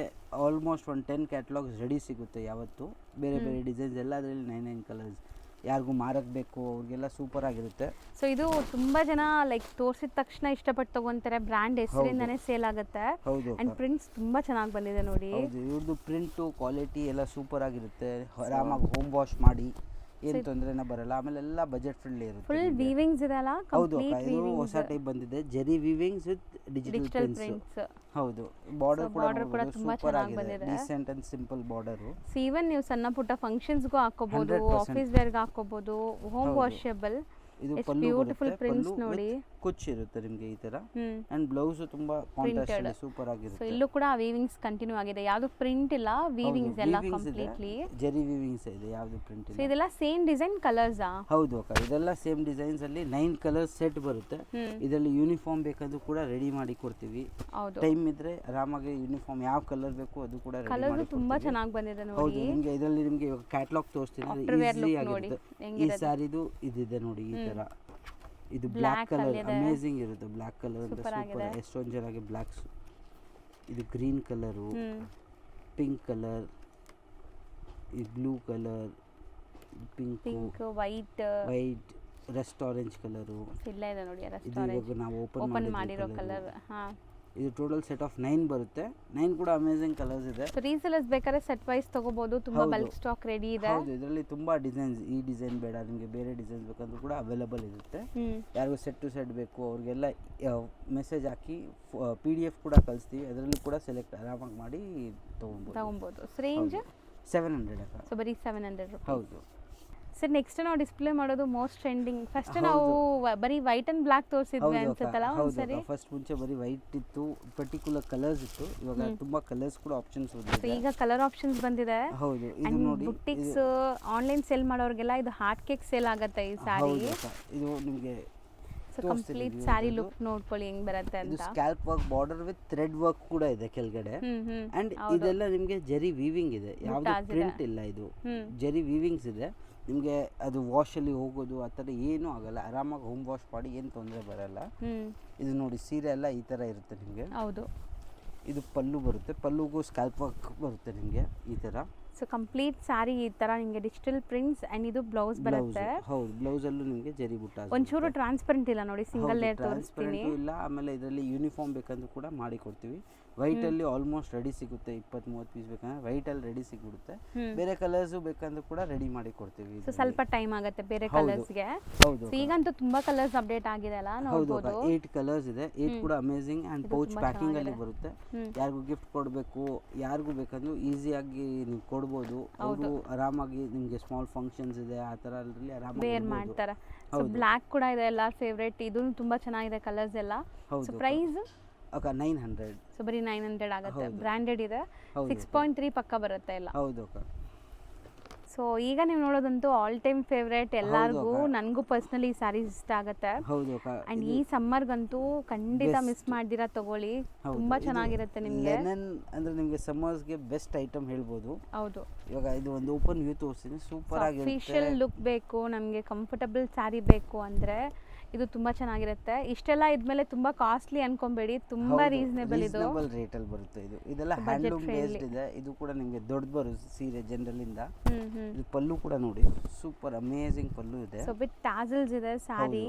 [SPEAKER 2] ಆಲ್ಮೋಸ್ಟ್ 10 ಕ್ಯಾಟಲಾಗ್ಸ್ ರೆಡಿ ಸಿಗುತ್ತೆ ಯಾವತ್ತು. ಬೇರೆ ಬೇರೆ ಡಿಸೈನ್ಸ್ ಎಲ್ಲ ಅದರಲ್ಲಿ 9 ಕಲರ್ಸ್. ಯಾರಿಗೂ ಮಾರಕ್ ಬೇಕು ಅವ್ರಿಗೆಲ್ಲ ಸೂಪರ್ ಆಗಿರುತ್ತೆ.
[SPEAKER 1] ಸೊ ಇದು ತುಂಬಾ ಜನ ಲೈಕ್ ತೋರಿಸಿದ ತಕ್ಷಣ ಇಷ್ಟಪಟ್ಟು ತಗೊಂತಾರೆ, ಬ್ರ್ಯಾಂಡ್ ಹೆಸರಿಂದಾನೇ ಸೇಲ್ ಆಗುತ್ತೆ.
[SPEAKER 2] ಹೌದು,
[SPEAKER 1] ಅಂಡ್ ಪ್ರಿಂಟ್ಸ್ ತುಂಬಾ ಚೆನ್ನಾಗಿ ಬಂದಿದೆ ನೋಡಿ.
[SPEAKER 2] ಹೌದು, ಇವ್ರದ್ದು ಪ್ರಿಂಟು ಕ್ವಾಲಿಟಿ ಎಲ್ಲ ಸೂಪರ್ ಆಗಿರುತ್ತೆ. ಆರಾಮಾಗಿ ಹೋಮ್ ವಾಶ್ ಮಾಡಿ ಏನು ತೊಂದರೆನೇ ಬರಲ್ಲ. ಆಮೇಲೆ ಎಲ್ಲ ಬಜೆಟ್ ಫ್ರೆಂಡ್ಲಿ ಇರುತ್ತೆ.
[SPEAKER 1] ಫುಲ್ ವೀವಿಂಗ್ಸ್ ಇದೆ ಅಲ್ಲ?
[SPEAKER 2] ಹೌದು, ಇದು ಹೊಸ ಟೈಪ್ ಬಂದಿದೆ, Jerry weavings with digital prints. ಹೌದು, ಬಾರ್ಡರ್ ಕೂಡ ತುಂಬಾ ಚೆನ್ನಾಗಿ ಬಂದಿದೆ, decent and simple border.
[SPEAKER 1] Even ನೀವು ಸಣ್ಣ ಪುಟ್ಟ ಫಂಕ್ಷನ್ಸ್ ಗೂ ಹಾಕೋಬಹುದು, ಆಫೀಸ್ ವೇರ್ ಗೆ ಹಾಕೋಬಹುದು, ಹೋಮ್ ವಾಷಬಲ್.
[SPEAKER 2] ಇದು
[SPEAKER 1] ಎಷ್ಟು
[SPEAKER 2] ಪಲ್ಲು
[SPEAKER 1] ಬ್ಯೂಟಿಫುಲ್
[SPEAKER 2] ಬರುತ್ತೆ,
[SPEAKER 1] ಪ್ರಿಂಟ್ಸ್
[SPEAKER 2] ಪಲ್ಲು
[SPEAKER 1] ನೋಡಿ.
[SPEAKER 2] ಕುಚ್ ಇರುತ್ತೆ ನಿಮಗೆ ಈ ತರ.
[SPEAKER 1] ಹ್ಮ್
[SPEAKER 2] ಅಂಡ್ ಬ್ಲೌಸ್ ತುಂಬಾ ಕಾಂಟ್ರಾಸ್ಟ್ ಸೂಪರ್
[SPEAKER 1] ಸೊ
[SPEAKER 2] ಆಗಿರುತ್ತೆ.
[SPEAKER 1] ಇಲ್ಲೂ ಕೂಡ ವೀವಿಂಗ್ಸ್ ಕಂಟಿನ್ಯೂ ಆಗಿದೆ, ಯಾವುದು ಪ್ರಿಂಟ್ ಇಲ್ಲ, ವೀವಿಂಗ್ಸ್ ಎಲ್ಲ
[SPEAKER 2] weavings ಇದೆ,
[SPEAKER 1] ಕಂಪ್ಲೀಟ್ಲಿ.
[SPEAKER 2] ಜರಿ ವೀವಿಂಗ್ಸ್ ಇದೆ, ಯಾವುದು ಪ್ರಿಂಟ್
[SPEAKER 1] ಸೊ
[SPEAKER 2] ಇಲ್ಲ.
[SPEAKER 1] ಇದೆಲ್ಲ ಸೇಮ್ ಡಿಸೈನ್ ಕಲರ್ಸಾ?
[SPEAKER 2] ಹೌದು ಅಕ್ಕ, ಇದೆಲ್ಲ ಸೇಮ್ ಡಿಸೈನ್ಸ್ ಅಲ್ಲಿ 9 ಕಲರ್ಸ್ ಸೆಟ್ ಬರುತ್ತೆ. ಇದರಲ್ಲಿ ಯೂನಿಫಾರ್ಮ್ ಬೇಕಾದ್ರೂ ಕೂಡ ರೆಡಿ ಮಾಡಿ ಕೊಡ್ತೀವಿ.
[SPEAKER 1] ಹೌದು,
[SPEAKER 2] ಟೈಮ್ ಇದ್ರೆ ಆರಾಮಾಗಿ ಯೂನಿಫಾರ್ಮ್ ಯಾವ ಕಲರ್ ಬೇಕು ಅದು ಕೂಡ ರೆಡಿ
[SPEAKER 1] ಕಲರ್ಸ್
[SPEAKER 2] ಮಾಡಿ
[SPEAKER 1] ತುಂಬಾ
[SPEAKER 2] ಕೊಡ್ತೀವಿ.
[SPEAKER 1] ಚೆನ್ನಾಗಿ ಬಂದಿದೆ
[SPEAKER 2] ಹೌದು,
[SPEAKER 1] ನೋಡಿ.
[SPEAKER 2] ನಿಮಗೆ ಇದರಲ್ಲಿ ನಿಮಗೆ ಇವಾಗ ಕ್ಯಾಟಲಾಗ್ ತೋರಿಸ್ತೀನಿ, ಅದು
[SPEAKER 1] Afterwear
[SPEAKER 2] ಈಸಿ
[SPEAKER 1] look ನೋಡಿ,
[SPEAKER 2] ಆಗಿರುತ್ತೆ. ಈ
[SPEAKER 1] ಹೆಂಗಿರುತ್ತೆ.
[SPEAKER 2] ಸ್ಯಾರಿದು ಇದಿದೆ ನೋಡಿ ಈ ತರ, ಇದು
[SPEAKER 1] Black
[SPEAKER 2] ಬ್ಲ್ಯಾಕ್ ಕಲರ್
[SPEAKER 1] ಅಲ್ಲಿದೆ.
[SPEAKER 2] ಅಮೇಜಿಂಗ್ ಇರುತ್ತೆ. ಬ್ಲ್ಯಾಕ್ ಕಲರ್ ಅಂತ
[SPEAKER 1] Super ಆಗಿದೆ.
[SPEAKER 2] ಸೂಪರ್, ಎಷ್ಟೊಂದು ಜನಕ್ಕೆ ಬ್ಲ್ಯಾಕ್. ಇದು ಗ್ರೀನ್ ಕಲರು, ಪಿಂಕ್ ಕಲರ್, ಈ blue colour,
[SPEAKER 1] pink, white,
[SPEAKER 2] Rust orange colour.
[SPEAKER 1] ಇಲ್ಲ ಇದೆ ನೋಡಿ
[SPEAKER 2] ಇದು
[SPEAKER 1] ರೆಸ್ಟೋರೆಂಟ್
[SPEAKER 2] ಇವಾಗ ನಾವು
[SPEAKER 1] ಓಪನ್ ಮಾಡಿರೋ ಕಲರ್. ಹಾ,
[SPEAKER 2] ಇದು ಟೋಟಲ್ ಸೆಟ್ ಆಫ್ 9 ಬರುತ್ತೆ. 9 ಕೂಡ ಅಮೇಜಿಂಗ್ ಕಲರ್ಸ್ ಇದೆ.
[SPEAKER 1] ಸೊ ರೀಸೆಲರ್ಸ್ ಬೇಕಾದ್ರೆ ಸೆಟ್ ವೈಸ್ ತಗೋಬಹುದು, ತುಂಬಾ
[SPEAKER 2] ಹೌದು.
[SPEAKER 1] ಬಲ್ಕ್ ಸ್ಟಾಕ್ ರೆಡಿ ಇದೆ.
[SPEAKER 2] ಹೌದು, ಇದರಲ್ಲಿ ತುಂಬಾ ಡಿಸೈನ್ಸ್, ಈ ಡಿಸೈನ್ ಬೇಡ ನಿಮಗೆ ಬೇರೆ ಡಿಸೈನ್ಸ್ ಬೇಕಂದ್ರೂ ಕೂಡ ಅವೈಲೇಬಲ್ ಇರುತ್ತೆ. ಯಾರಿಗೂ ಸೆಟ್ ಟು ಸೆಟ್ ಬೇಕು ಅವ್ರಿಗೆಲ್ಲ ಮೆಸೇಜ್ ಹಾಕಿ PDF ಕೂಡ ಕಳಿಸ್ತೀವಿ, ಅದರಲ್ಲಿ ಕೂಡ ಸೆಲೆಕ್ಟ್ ಆರಾಮಾಗಿ ಮಾಡಿ
[SPEAKER 1] ತಗೊಬೋದು. ಸೊ ರೇಂಜ್
[SPEAKER 2] 700 ಅಕ್ಕ.
[SPEAKER 1] ಸೊ ಬರೀ 700 ರೂಪಾಯಿ.
[SPEAKER 2] ಹೌದು
[SPEAKER 1] ಸರ್ ನೆಕ್ಸ್ಟ್ ನಾವು ಡಿಸ್ಪ್ಲೇ ಮಾಡೋದು ಮೋಸ್ಟ್ ಟ್ರೆಂಡಿಂಗ್. ಫಸ್ಟ್ ನಾವು ಬರೀ ವೈಟ್ ಅಂಡ್ ಬ್ಲಾಕ್ ತೋರಿಸಿದ್ವಿ ಅನ್ಸುತ್ತಲ್ಲ ಒಂದ್ಸರಿ.
[SPEAKER 2] ಫಸ್ಟ್ ಮುಂಚೆ ಬರೀ ವೈಟ್ ಇತ್ತು, ಪರ್ಟಿಕ್ಯುಲರ್ ಕಲರ್ಸ್ ಇತ್ತು. ಇವಾಗ ತುಂಬಾ ಕಲರ್ಸ್ ಕೂಡ ಆಪ್ಷನ್ಸ್
[SPEAKER 1] ಸೊ
[SPEAKER 2] ಬಂದಿದೆ.
[SPEAKER 1] ಈಗ ಕಲರ್ ಆಪ್ಷನ್ಸ್ ಬಂದಿದೆ.
[SPEAKER 2] ಹೌದು, ಇದು ನೋಡಿ,
[SPEAKER 1] ಬುಟಿಕ್ಸ್ ಆನ್ಲೈನ್ ಸೇಲ್ ಮಾಡೋರಿಗೆಲ್ಲ ಇದು ಹಾರ್ಟ್ ಕೇಕ್ ಸೇಲ್ ಆಗುತ್ತೆ ಈ ಸಾರಿ.
[SPEAKER 2] ಹೌದು ಅಕ್ಕ, ಇದು ನಿಮಗೆ
[SPEAKER 1] ಸೊ ಕಂಪ್ಲೀಟ್ ಸ್ಯಾರಿ ಲುಕ್ ನೋಡ್ಕೊಳ್ಳಿ ಹೆಂಗ್ ಬರುತ್ತೆ
[SPEAKER 2] ಇದು
[SPEAKER 1] ಅಂತ.
[SPEAKER 2] Scalp work, border with thread work ಕೂಡ ಇದೆ ಕೆಳಗಡೆ. ಅಂಡ್ ಇದೆಲ್ಲ ನಿಮಗೆ ಜರಿ ವೀವಿಂಗ್ ಇದೆ, ಯಾವುದು ಪ್ರಿಂಟ್ ಇಲ್ಲ. ಇದು ಜರಿ ವೀವಿಂಗ್ಸ್ ಇದೆ ನಿಮಗೆ. ಅದು ವಾಶ್ ಅಲ್ಲಿ ಹೋಗೋದು ಆ ಥರ ಏನೂ ಆಗಲ್ಲ, ಆರಾಮಾಗಿ ಹೋಮ್ ವಾಶ್ ಮಾಡಿ ಏನು ತೊಂದರೆ ಬರಲ್ಲ. ಇದು ನೋಡಿ ಸೀರೆ ಎಲ್ಲ ಈ ಥರ ಇರುತ್ತೆ ನಿಮಗೆ.
[SPEAKER 1] ಹೌದು,
[SPEAKER 2] ಇದು ಪಲ್ಲು ಬರುತ್ತೆ, ಪಲ್ಲುಗೂ ಸ್ಕ್ಯಾಲ್ಪ್ ವರ್ಕ್ ಬರುತ್ತೆ ನಿಮಗೆ ಈ ಥರ.
[SPEAKER 1] ಸೊ ಕಂಪ್ಲೀಟ್ ಸ್ಯಾರಿ ಈ ತರ ನಿಮಗೆ ಡಿಜಿಟಲ್ ಪ್ರಿಂಟ್ಸ್ ಅಂಡ್ ಇದು ಬ್ಲೌಸ್ ಬರುತ್ತೆ.
[SPEAKER 2] ಹೌದು, ಬ್ಲೌಸ್ ಅಲ್ಲೂ ನಿಮಗೆ ಜರಿ ಬುಟ್ಟ
[SPEAKER 1] ಒಂಚೂರು ಟ್ರಾನ್ಸ್ಪರೆಂಟ್ ಇಲ್ಲ ನೋಡಿ, ಸಿಂಗಲ್ ಲೇಯರ್ ತೋರಿಸ್ತೀನಿ.
[SPEAKER 2] ಇಲ್ಲ, ಆಮೇಲೆ ಇದರಲ್ಲಿ ಯೂನಿಫಾರ್ಮ್ ಬೇಕಂದ್ರೂ ಕೂಡ ಮಾಡಿ ಕೊಡ್ತೀವಿ. ವೈಟ್ ಅಲ್ಲಿ ಆಲ್ಮೋಸ್ಟ್ ರೆಡಿ ಸಿಗುತ್ತೆ, 20-30 ಪೀಸ್ ಬೇಕಂದ್ರೆ ವೈಟ್ ಅಲ್ಲಿ ರೆಡಿ ಸಿಗ್ಬಿಡುತ್ತೆ. ಬೇರೆ ಕಲರ್ಸ್ ಬೇಕಂದ್ರೂ ಕೂಡ ರೆಡಿ ಮಾಡಿ ಕೊಡ್ತೀವಿ.
[SPEAKER 1] ಸೊ ಸ್ವಲ್ಪ ಟೈಮ್ ಆಗುತ್ತೆ ಬೇರೆ ಕಲರ್ಸ್ಗೆ.
[SPEAKER 2] ಹೌದು,
[SPEAKER 1] ಈಗಂತೂ ತುಂಬಾ ಕಲರ್ಸ್ ಅಪ್ಡೇಟ್ ಆಗಿದೆ ಅಲ್ಲ, ನೋಡಬಹುದು.
[SPEAKER 2] 8 ಕಲರ್ಸ್ ಇದೆ, 8 ಕೂಡ ಅಮೇಜಿಂಗ್ ಅಂಡ್ ಪೌಚ್ ಪ್ಯಾಕಿಂಗ್ ಅಲ್ಲಿ ಬರುತ್ತೆ. ಯಾರಿಗೂ ಗಿಫ್ಟ್ ಕೊಡಬೇಕು, ಯಾರಿಗೂ ಬೇಕಂದ್ರೂ ಈಸಿಯಾಗಿ ನೀವು ಕೊಡ್ಬೋದು. ಅವರು ಆರಾಮಾಗಿ ನಿಮಗೆ ಸ್ಮಾಲ್ ಫಂಕ್ಷನ್ಸ್ ಇದೆ ಆ ಥರ ಅಲ್ಲಿ ಆರಾಮಾಗಿ
[SPEAKER 1] ವೇರ್ ಮಾಡ್ತಾರೆ. ಸೊ ಬ್ಲ್ಯಾಕ್ ಕೂಡ ಇದೆ ಎಲ್ಲರ ಫೇವರೇಟ್, ಇದು ತುಂಬಾ ಚೆನ್ನಾಗಿದೆ ಕಲರ್ಸ್ ಎಲ್ಲ. ಸೊ ಪ್ರೈಸ್
[SPEAKER 2] ಅಕ್ಕ 900.
[SPEAKER 1] ಸೊ ಬರೀ 900 ಆಗುತ್ತೆ. ಬ್ರಾಂಡೆಡ್ ಇದೆ, 6.3 ಪಕ್ಕ ಬರುತ್ತೆ ಎಲ್ಲ.
[SPEAKER 2] ಹೌದು ಅಕ್ಕ.
[SPEAKER 1] ಸೊ ಈಗ ನೀವು ನೋಡೋದಂತೂ ಆಲ್ ಟೈಮ್ ಫೇವ್ರೇಟ್ ಎಲ್ಲರಿಗೂ, ನನಗೂ ಪರ್ಸ್ನಲಿ ಈ ಸ್ಯಾರೀಸ್ ಇಷ್ಟ ಆಗುತ್ತೆ.
[SPEAKER 2] ಹೌದು ಅಕ್ಕ.
[SPEAKER 1] ಅಂಡ್ ಈ ಸಮ್ಮರ್ಗಂತೂ ಖಂಡಿತ ಮಿಸ್ ಮಾಡ್ದಿರಾ ತಗೊಳ್ಳಿ, ತುಂಬಾ ಚೆನ್ನಾಗಿರುತ್ತೆ ನಿಮಗೆ.
[SPEAKER 2] ಲೆನನ್ ಅಂದ್ರೆ ನಿಮಗೆ ಸಮ್ಮರ್ಸ್ಗೆ ಬೆಸ್ಟ್ ಐಟಮ್ ಹೇಳ್ಬೋದು.
[SPEAKER 1] ಹೌದು,
[SPEAKER 2] ಇವಾಗ ಇದು ಒಂದು ಓಪನ್ ವ್ಯೂ ತೋರಿಸ್ತೀನಿ, ಸೂಪರ್ ಆಗಿರುತ್ತೆ.
[SPEAKER 1] ಅಫಿಷಿಯಲ್ ಲುಕ್ ಬೇಕು ನಮಗೆ, ಕಂಫರ್ಟಬಲ್ ಸ್ಯಾರಿ ಬೇಕು ಅಂದ್ರೆ ಇದು ತುಂಬಾ ಚೆನ್ನಾಗಿರುತ್ತೆ. ಇಷ್ಟೆಲ್ಲ ಇದ್ಮೇಲೆ ತುಂಬಾ ಕಾಸ್ಟ್ಲಿ ಅನ್ಕೊಂಬೇಡಿ, ತುಂಬಾ ರೀಸನೇಬಲ್. ಇದು
[SPEAKER 2] ರೀಸನೇಬಲ್ ರೇಟ್ ಅಲ್ಲಿ ಬರುತ್ತೆ. ಇದೆಲ್ಲ ಹ್ಯಾಂಡ್ಲೂಮ್ ಬೇಸ್ಡ್ ಇದೆ. ಇದು ಕೂಡ ನಿಮಗೆ ದೊಡ್ಡದು ಬರುತ್ತೆ ಸೀರೆ ಜನರಲ್ ಇಂದ. ಇದು ಪಲ್ಲು ಕೂಡ ನೋಡಿ, ಸೂಪರ್ ಅಮೇಜಿಂಗ್ ಪಲ್ಲು ಇದೆ.
[SPEAKER 1] ಸೊ ವಿತ್ ಟ್ಯಾಸಲ್ಸ್ ಇದೆ ಸ್ಯಾರಿ,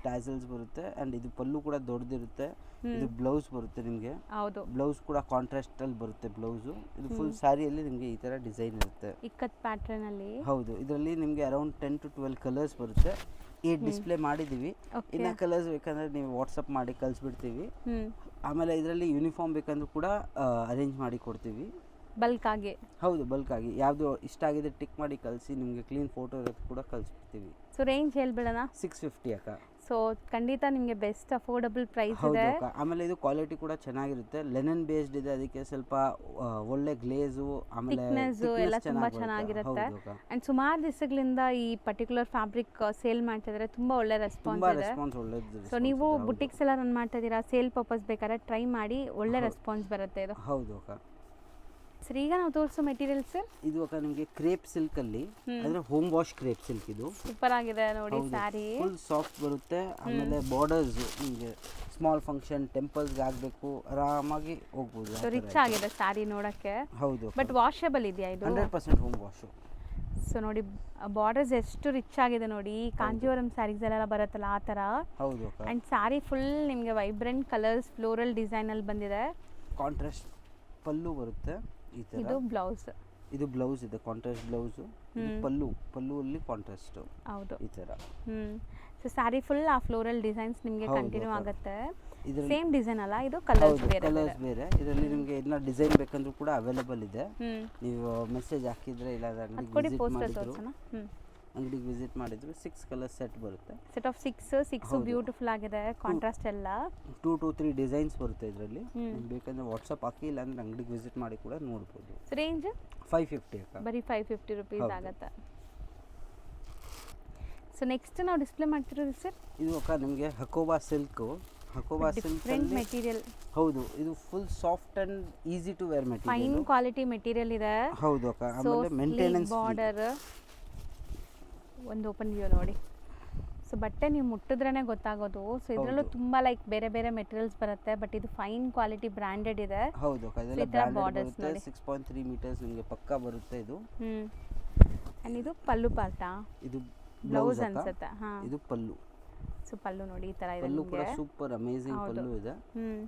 [SPEAKER 2] ಟ್ಯಾಸಲ್ಸ್ ಬರುತ್ತೆ. ಅಂಡ್ ಇದು ಪಲ್ಲು ಕೂಡ ದೊಡ್ಡದಿರುತ್ತೆ. ಇದು ಬ್ಲೌಸ್ ಬರುತ್ತೆ ನಿಮಗೆ.
[SPEAKER 1] ಹೌದು,
[SPEAKER 2] ಬ್ಲೌಸ್ ಕೂಡ ಕಾಂಟ್ರಾಸ್ಟ್ ಅಲ್ಲಿ ಬರುತ್ತೆ ಬ್ಲೌಸ್. ಇದು ಫುಲ್ ಸ್ಯಾರಿಯಲ್ಲಿ ನಿಮಗೆ ಈ ತರ ಡಿಸೈನ್ ಇರುತ್ತೆ,
[SPEAKER 1] ಇಕ್ಕತ್ ಪ್ಯಾಟರ್ನ್ ಅಲ್ಲಿ.
[SPEAKER 2] ಹೌದು, ಇದರಲ್ಲಿ ನಿಮಗೆ ಅರೌಂಡ್ 10 to 12 ಕಲರ್ಸ್ ಬರುತ್ತೆ. 8 ಡಿಸ್ಪ್ಲೇ ಮಾಡಿದ್ದೀವಿ. ಇನ್ನು ಕಲರ್ಸ್ ಬೇಕಂದ್ರೆ ನೀವು ವಾಟ್ಸಪ್ ಮಾಡಿ ಕಳಿಸ್ಬಿಡ್ತೀವಿ. ಆಮೇಲೆ ಇದರಲ್ಲಿ ಯೂನಿಫಾರ್ಮ್ ಬೇಕಂದ್ರೂ ಕೂಡ ಅರೇಂಜ್ ಮಾಡಿ ಕೊಡ್ತೀವಿ
[SPEAKER 1] ಬಲ್ಕ್ ಆಗಿ.
[SPEAKER 2] ಹೌದು, ಬಲ್ಕ್ ಆಗಿ ಯಾವುದು ಇಷ್ಟ ಆಗಿದೆ ಟಿಕ್ ಮಾಡಿ ಕಳಿಸಿ, ನಿಮಗೆ ಕ್ಲೀನ್ ಫೋಟೋ ಇರೋದು ಕೂಡ ಕಳಿಸ್ಬಿಡ್ತೀವಿ.
[SPEAKER 1] ಸೊ ರೇಂಜ್ ಹೇಳ್ಬಿಡೋಣ,
[SPEAKER 2] 650 ಅಕ್ಕ.
[SPEAKER 1] ಸೊ ಖಂಡಿತ ನಿಮಗೆ ಬೆಸ್ಟ್ ಅಫೋರ್ಡಬಲ್ ಪ್ರೈಸ್
[SPEAKER 2] ಹೌದು
[SPEAKER 1] ಇದೆ.
[SPEAKER 2] ಅಕ್ಕ. ಆಮೇಲೆ ಇದು ಕ್ವಾಲಿಟಿ ಕೂಡ ಚೆನ್ನಾಗಿರುತ್ತೆ, ಲೆನನ್ ಬೇಸ್ಡ್ ಇದೆ, ಅದಕ್ಕೆ ಸ್ವಲ್ಪ ಒಳ್ಳೆ ಗ್ಲೇಸು ಆಮೇಲೆ
[SPEAKER 1] ಥಿಕ್ನೆಸ್ ಎಲ್ಲ ತುಂಬಾ ಚೆನ್ನಾಗಿರುತ್ತೆ. ಅಂಡ್ ಸುಮಾರು ದಿವಸಗಳಿಂದ ಈ ಪರ್ಟಿಕ್ಯುಲರ್ ಫ್ಯಾಬ್ರಿಕ್ ಸೇಲ್ ಮಾಡ್ತಾ ಇದ್ದಾರೆ, ತುಂಬಾ ಒಳ್ಳೆ ರೆಸ್ಪಾನ್ಸ್ ಇದೆ. ಸೊ ನೀವು ಬುಟಿಕ್ಸ್ ಎಲ್ಲ ರನ್ ಮಾಡ್ತಾ ಇದ್ದೀರಾ, ಸೇಲ್ ಪರ್ಪಸ್ ಬೇಕಾದ್ರೆ ಟ್ರೈ ಮಾಡಿ, ಒಳ್ಳೆ ರೆಸ್ಪಾನ್ಸ್ ಬರುತ್ತೆ ಇದು.
[SPEAKER 2] ಹೌದು ಅಕ್ಕ.
[SPEAKER 1] ಸರ್ ಈಗ ನಾವು ತೋರಿಸೋ ಮೆಟೀರಿಯಲ್ಸ್
[SPEAKER 2] ಇದು ಅಕ್ಕ ನಿಮಗೆ ಕ್ರೇಪ್ ಸಿಲ್ಕ್ ಅಲ್ಲಿ, ಅಂದ್ರೆ ಹೋಮ್ ವಾಶ್ ಕ್ರೇಪ್ ಸಿಲ್ಕ್. ಇದು
[SPEAKER 1] ಸೂಪರ್ ಆಗಿದೆ ನೋಡಿ ಸ್ಯಾರಿ,
[SPEAKER 2] ಫುಲ್ ಸಾಫ್ಟ್ ಬರುತ್ತೆ. ಆಮೇಲೆ ಬಾರ್ಡರ್ಸ್ ನಿಮಗೆ ಸ್ಮಾಲ್ ಫಂಕ್ಷನ್ ಟೆಂಪಲ್ಸ್ಗೆ ಆಗಬೇಕು, ಆರಾಮಾಗಿ ಹೋಗ್ಬೋದು.
[SPEAKER 1] ರಿಚ್ ಆಗಿದೆ ಸ್ಯಾರಿ ನೋಡಕ್ಕೆ.
[SPEAKER 2] ಹೌದು,
[SPEAKER 1] ಬಟ್ ವಾಷಬಲ್ ಇದೆಯಾ ಇದು?
[SPEAKER 2] 100% ಹೋಮ್ ವಾಶ್.
[SPEAKER 1] ಸೊ ನೋಡಿ ಬಾರ್ಡರ್ಸ್ ಎಷ್ಟು ರಿಚ್ ಆಗಿದೆ ನೋಡಿ, ಕಾಂಜೀವರಂ ಸ್ಯಾರೀಸ್ ಎಲ್ಲ ಬರುತ್ತಲ್ಲ ಆ ಥರ.
[SPEAKER 2] ಹೌದು.
[SPEAKER 1] ಅಂಡ್ ಸ್ಯಾರಿ ಫುಲ್ ನಿಮಗೆ ವೈಬ್ರೆಂಟ್ ಕಲರ್ಸ್ ಫ್ಲೋರಲ್ ಡಿಸೈನ್ ಅಲ್ಲಿ ಬಂದಿದೆ.
[SPEAKER 2] ಕಾಂಟ್ರಾಸ್ಟ್ ಪಲ್ಲು ಬರುತ್ತೆ ಈ ತರ.
[SPEAKER 1] ಇದು ಬ್ಲೌಸ್,
[SPEAKER 2] ಇದು ಬ್ಲೌಸ್ ಇದೆ, ಕಾಂಟ್ರಾಸ್ಟ್ ಬ್ಲೌಸ್. ಪಲ್ಲು ಅಲ್ಲಿ ಕಾಂಟ್ರಾಸ್ಟ್.
[SPEAKER 1] ಹೌದು,
[SPEAKER 2] ಈ ತರ.
[SPEAKER 1] ಸೊ ಸ್ಯಾರಿ ಫುಲ್ ಆ ಫ್ಲೋರಲ್ ಡಿಸೈನ್ಸ್ ನಿಮಗೆ ಕಂಟಿನ್ಯೂ ಆಗುತ್ತೆ. ಸೇಮ್ ಡಿಸೈನ್ ಅಲ್ಲ, ಇದು ಕಲರ್ಸ್
[SPEAKER 2] ಬೇರೆ. ಇದರಲ್ಲಿ ನಿಮಗೆ ಎಲ್ಲ ಡಿಸೈನ್ ಬೇಕಂದ್ರೂ ಕೂಡ ಅವೈಲೇಬಲ್ ಇದೆ. ನೀವು ಮೆಸೇಜ್ ಹಾಕಿದ್ರೆ ಇಲ್ಲ ಅಂಗಡಿಗೆ ವಿಸಿಟ್ ಮಾಡಿದ್ರು ಅಂಗಡಿಗೆ ವಿಸಿಟ್ ಮಾಡಿದ್ರು 6 ಕಲರ್ ಸೆಟ್ ಬರುತ್ತೆ.
[SPEAKER 1] ಸೆಟ್ ಆಫ್ 6 ಬ್ಯೂಟಿಫುಲ್ ಆಗಿದೆ, ಕಾಂಟ್ರಾಸ್ಟ್ ಎಲ್ಲ.
[SPEAKER 2] 2 to 3 ಡಿಸೈನ್ಸ್ ಬರುತ್ತೆ ಇದರಲ್ಲಿ. ನಿಮ್ಗೆ ಬೇಕಂದ್ರೆ ವಾಟ್ಸಪ್ ಹಾಕಿ, ಇಲ್ಲ ಅಂದ್ರೆ ಅಂಗಡಿಗೆ ವಿಸಿಟ್ ಮಾಡಿ ಕೂಡ ನೋಡ್ಬೋದು.
[SPEAKER 1] ರೇಂಜ್
[SPEAKER 2] 550 ಅಕ್ಕ.
[SPEAKER 1] ಬರೀ 550 ರುಪೀಸ್ ಆಗುತ್ತೆ. ಸೊ ನೆಕ್ಸ್ಟ್ ನಾವು ಡಿಸ್ಪ್ಲೇ ಮಾಡ್ತಿರೋದು ಸರ್,
[SPEAKER 2] ಇದು ಅಕ್ಕ ನಿಮಗೆ Hakoba silk. Hakoba silk
[SPEAKER 1] different material.
[SPEAKER 2] ಹೌದು, ಇದು full soft and easy to wear material,
[SPEAKER 1] fine quality material ಇದೆ.
[SPEAKER 2] ಹೌದು ಅಕ್ಕ. ಆಮೇಲೆ ಮೇಂಟೆನೆನ್ಸ್
[SPEAKER 1] ಬಾರ್ಡರ್ ಒಂದು ಓಪನ್ ವ್ಯೂ ನೋಡಿ. ಸೊ ಬಟ್ಟೆ ನೀವು ಮುಟ್ಟಿದ್ರೇ ಗೊತ್ತಾಗೋದು. ಸೊ ಇದರಲ್ಲೂ ತುಂಬ ಲೈಕ್ ಬೇರೆ ಬೇರೆ ಮೆಟೀರಿಯಲ್ಸ್ ಬರುತ್ತೆ, ಬಟ್ ಇದು ಫೈನ್ ಕ್ವಾಲಿಟಿ ಬ್ರ್ಯಾಂಡೆಡ್ ಇದೆ.
[SPEAKER 2] ಹೌದು ಅಕ್ಕ. ಇದೆಲ್ಲ ಬ್ರ್ಯಾಂಡೆಡ್ ಬರುತ್ತೆ. 6.3 ಮೀಟರ್ಸ್ ನಿಮಗೆ ಪಕ್ಕಾ ಬರುತ್ತೆ ಇದು.
[SPEAKER 1] ಅಂಡ್ ಇದು ಪಲ್ಲು ಪಾರ್ಟಾ,
[SPEAKER 2] ಇದು
[SPEAKER 1] ಬ್ಲೌಸ್ ಅನ್ಸುತ್ತೆ.
[SPEAKER 2] ಇದು ಪಲ್ಲು.
[SPEAKER 1] ಸೊ ಪಲ್ಲು ನೋಡಿ ಈ ತರ ಇದೆ.
[SPEAKER 2] ಪಲ್ಲು ಕೂಡ ಸೂಪರ್ ಅಮೇಜಿಂಗ್ ಪಲ್ಲು ಇದೆ.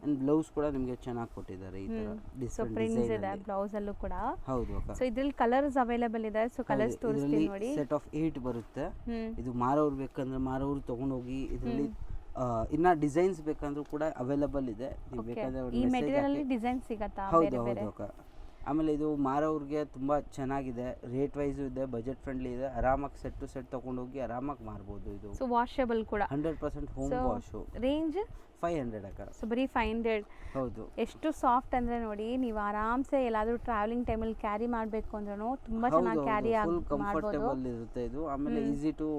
[SPEAKER 2] ಅಂಡ್ ಬ್ಲೌಸ್ ಕೂಡ ನಿಮಗೆ ಚೆನ್ನಾಗಿ ಕೊಟ್ಟಿದ್ದಾರೆ ಈ ತರ ಡಿಫರೆಂಟ್
[SPEAKER 1] ಪ್ರಿಂಟ್ಸ್ ಇದೆ ಬ್ಲೌಸ್ ಅಲ್ಲೂ ಕೂಡ.
[SPEAKER 2] ಹೌದು ಅಕ್ಕ.
[SPEAKER 1] ಸೊ ಇದ್ರಲ್ಲಿ ಕಲರ್ಸ್ ಅವೈಲೇಬಲ್ ಇದೆ. ಸೊ ಕಲರ್ಸ್ ತೋರಿಸ್ತೀನಿ ನೋಡಿ.
[SPEAKER 2] ಸೆಟ್ ಆಫ್ 8 ಬರುತ್ತೆ. ಇದು ಮಾರೋರು ಬೇಕಂದ್ರೆ ಮಾರೋರು ತಗೊಂಡು ಹೋಗಿ. ಇದರಲ್ಲಿ ಇನ್ನ ಡಿಸೈನ್ಸ್ ಬೇಕಂದ್ರೂ ಕೂಡ ಅವೈಲೇಬಲ್ ಇದೆ. ನೀವು ಬೇಕಾದ್ರೆ
[SPEAKER 1] ಈ ಮೆಟೀರಿಯಲ್ ಅಲ್ಲಿ ಡಿಸೈನ್ ಸಿಗುತ್ತಾ?
[SPEAKER 2] ಹೌದು ಹೌದು ಅಕ್ಕ. ಆಮೇಲೆ ಇದು ಮಾರೋರಿಗೆ ತುಂಬ ಚೆನ್ನಾಗಿದೆ, ರೇಟ್ ವೈಸು ಇದೆ, ಬಜೆಟ್ ಫ್ರೆಂಡ್ಲಿ ಇದೆ. ಆರಾಮಾಗಿ ಸೆಟ್ ಟು ಸೆಟ್ ತೊಗೊಂಡೋಗಿ ಆರಾಮಾಗಿ ಮಾರ್ಬೋದು. ಇದು
[SPEAKER 1] ಸೊ ವಾಷಬಲ್ ಕೂಡ
[SPEAKER 2] 100% ಹೋಮ್ ವಾಶು.
[SPEAKER 1] ರೇಂಜ್
[SPEAKER 2] 500 ಅಕ್ಕ.
[SPEAKER 1] ಸೊ ಬರೀ 500.
[SPEAKER 2] ಹೌದು.
[SPEAKER 1] ಎಷ್ಟು ಸಾಫ್ಟ್ ಅಂದರೆ ನೋಡಿ, ನೀವು ಆರಾಮ್ಸೆ ಎಲ್ಲಾದರೂ ಟ್ರಾವೆಲಿಂಗ್ ಟೈಮಲ್ಲಿ ಕ್ಯಾರಿ ಮಾಡಬೇಕು ಅಂದ್ರೂ ತುಂಬ ಚೆನ್ನಾಗಿ ಕ್ಯಾರಿ
[SPEAKER 2] ಫುಲ್ ಕಂಫರ್ಟಬಲ್ ಇರುತ್ತೆ ಇದು. ಆಮೇಲೆ ಈಸಿ ಟು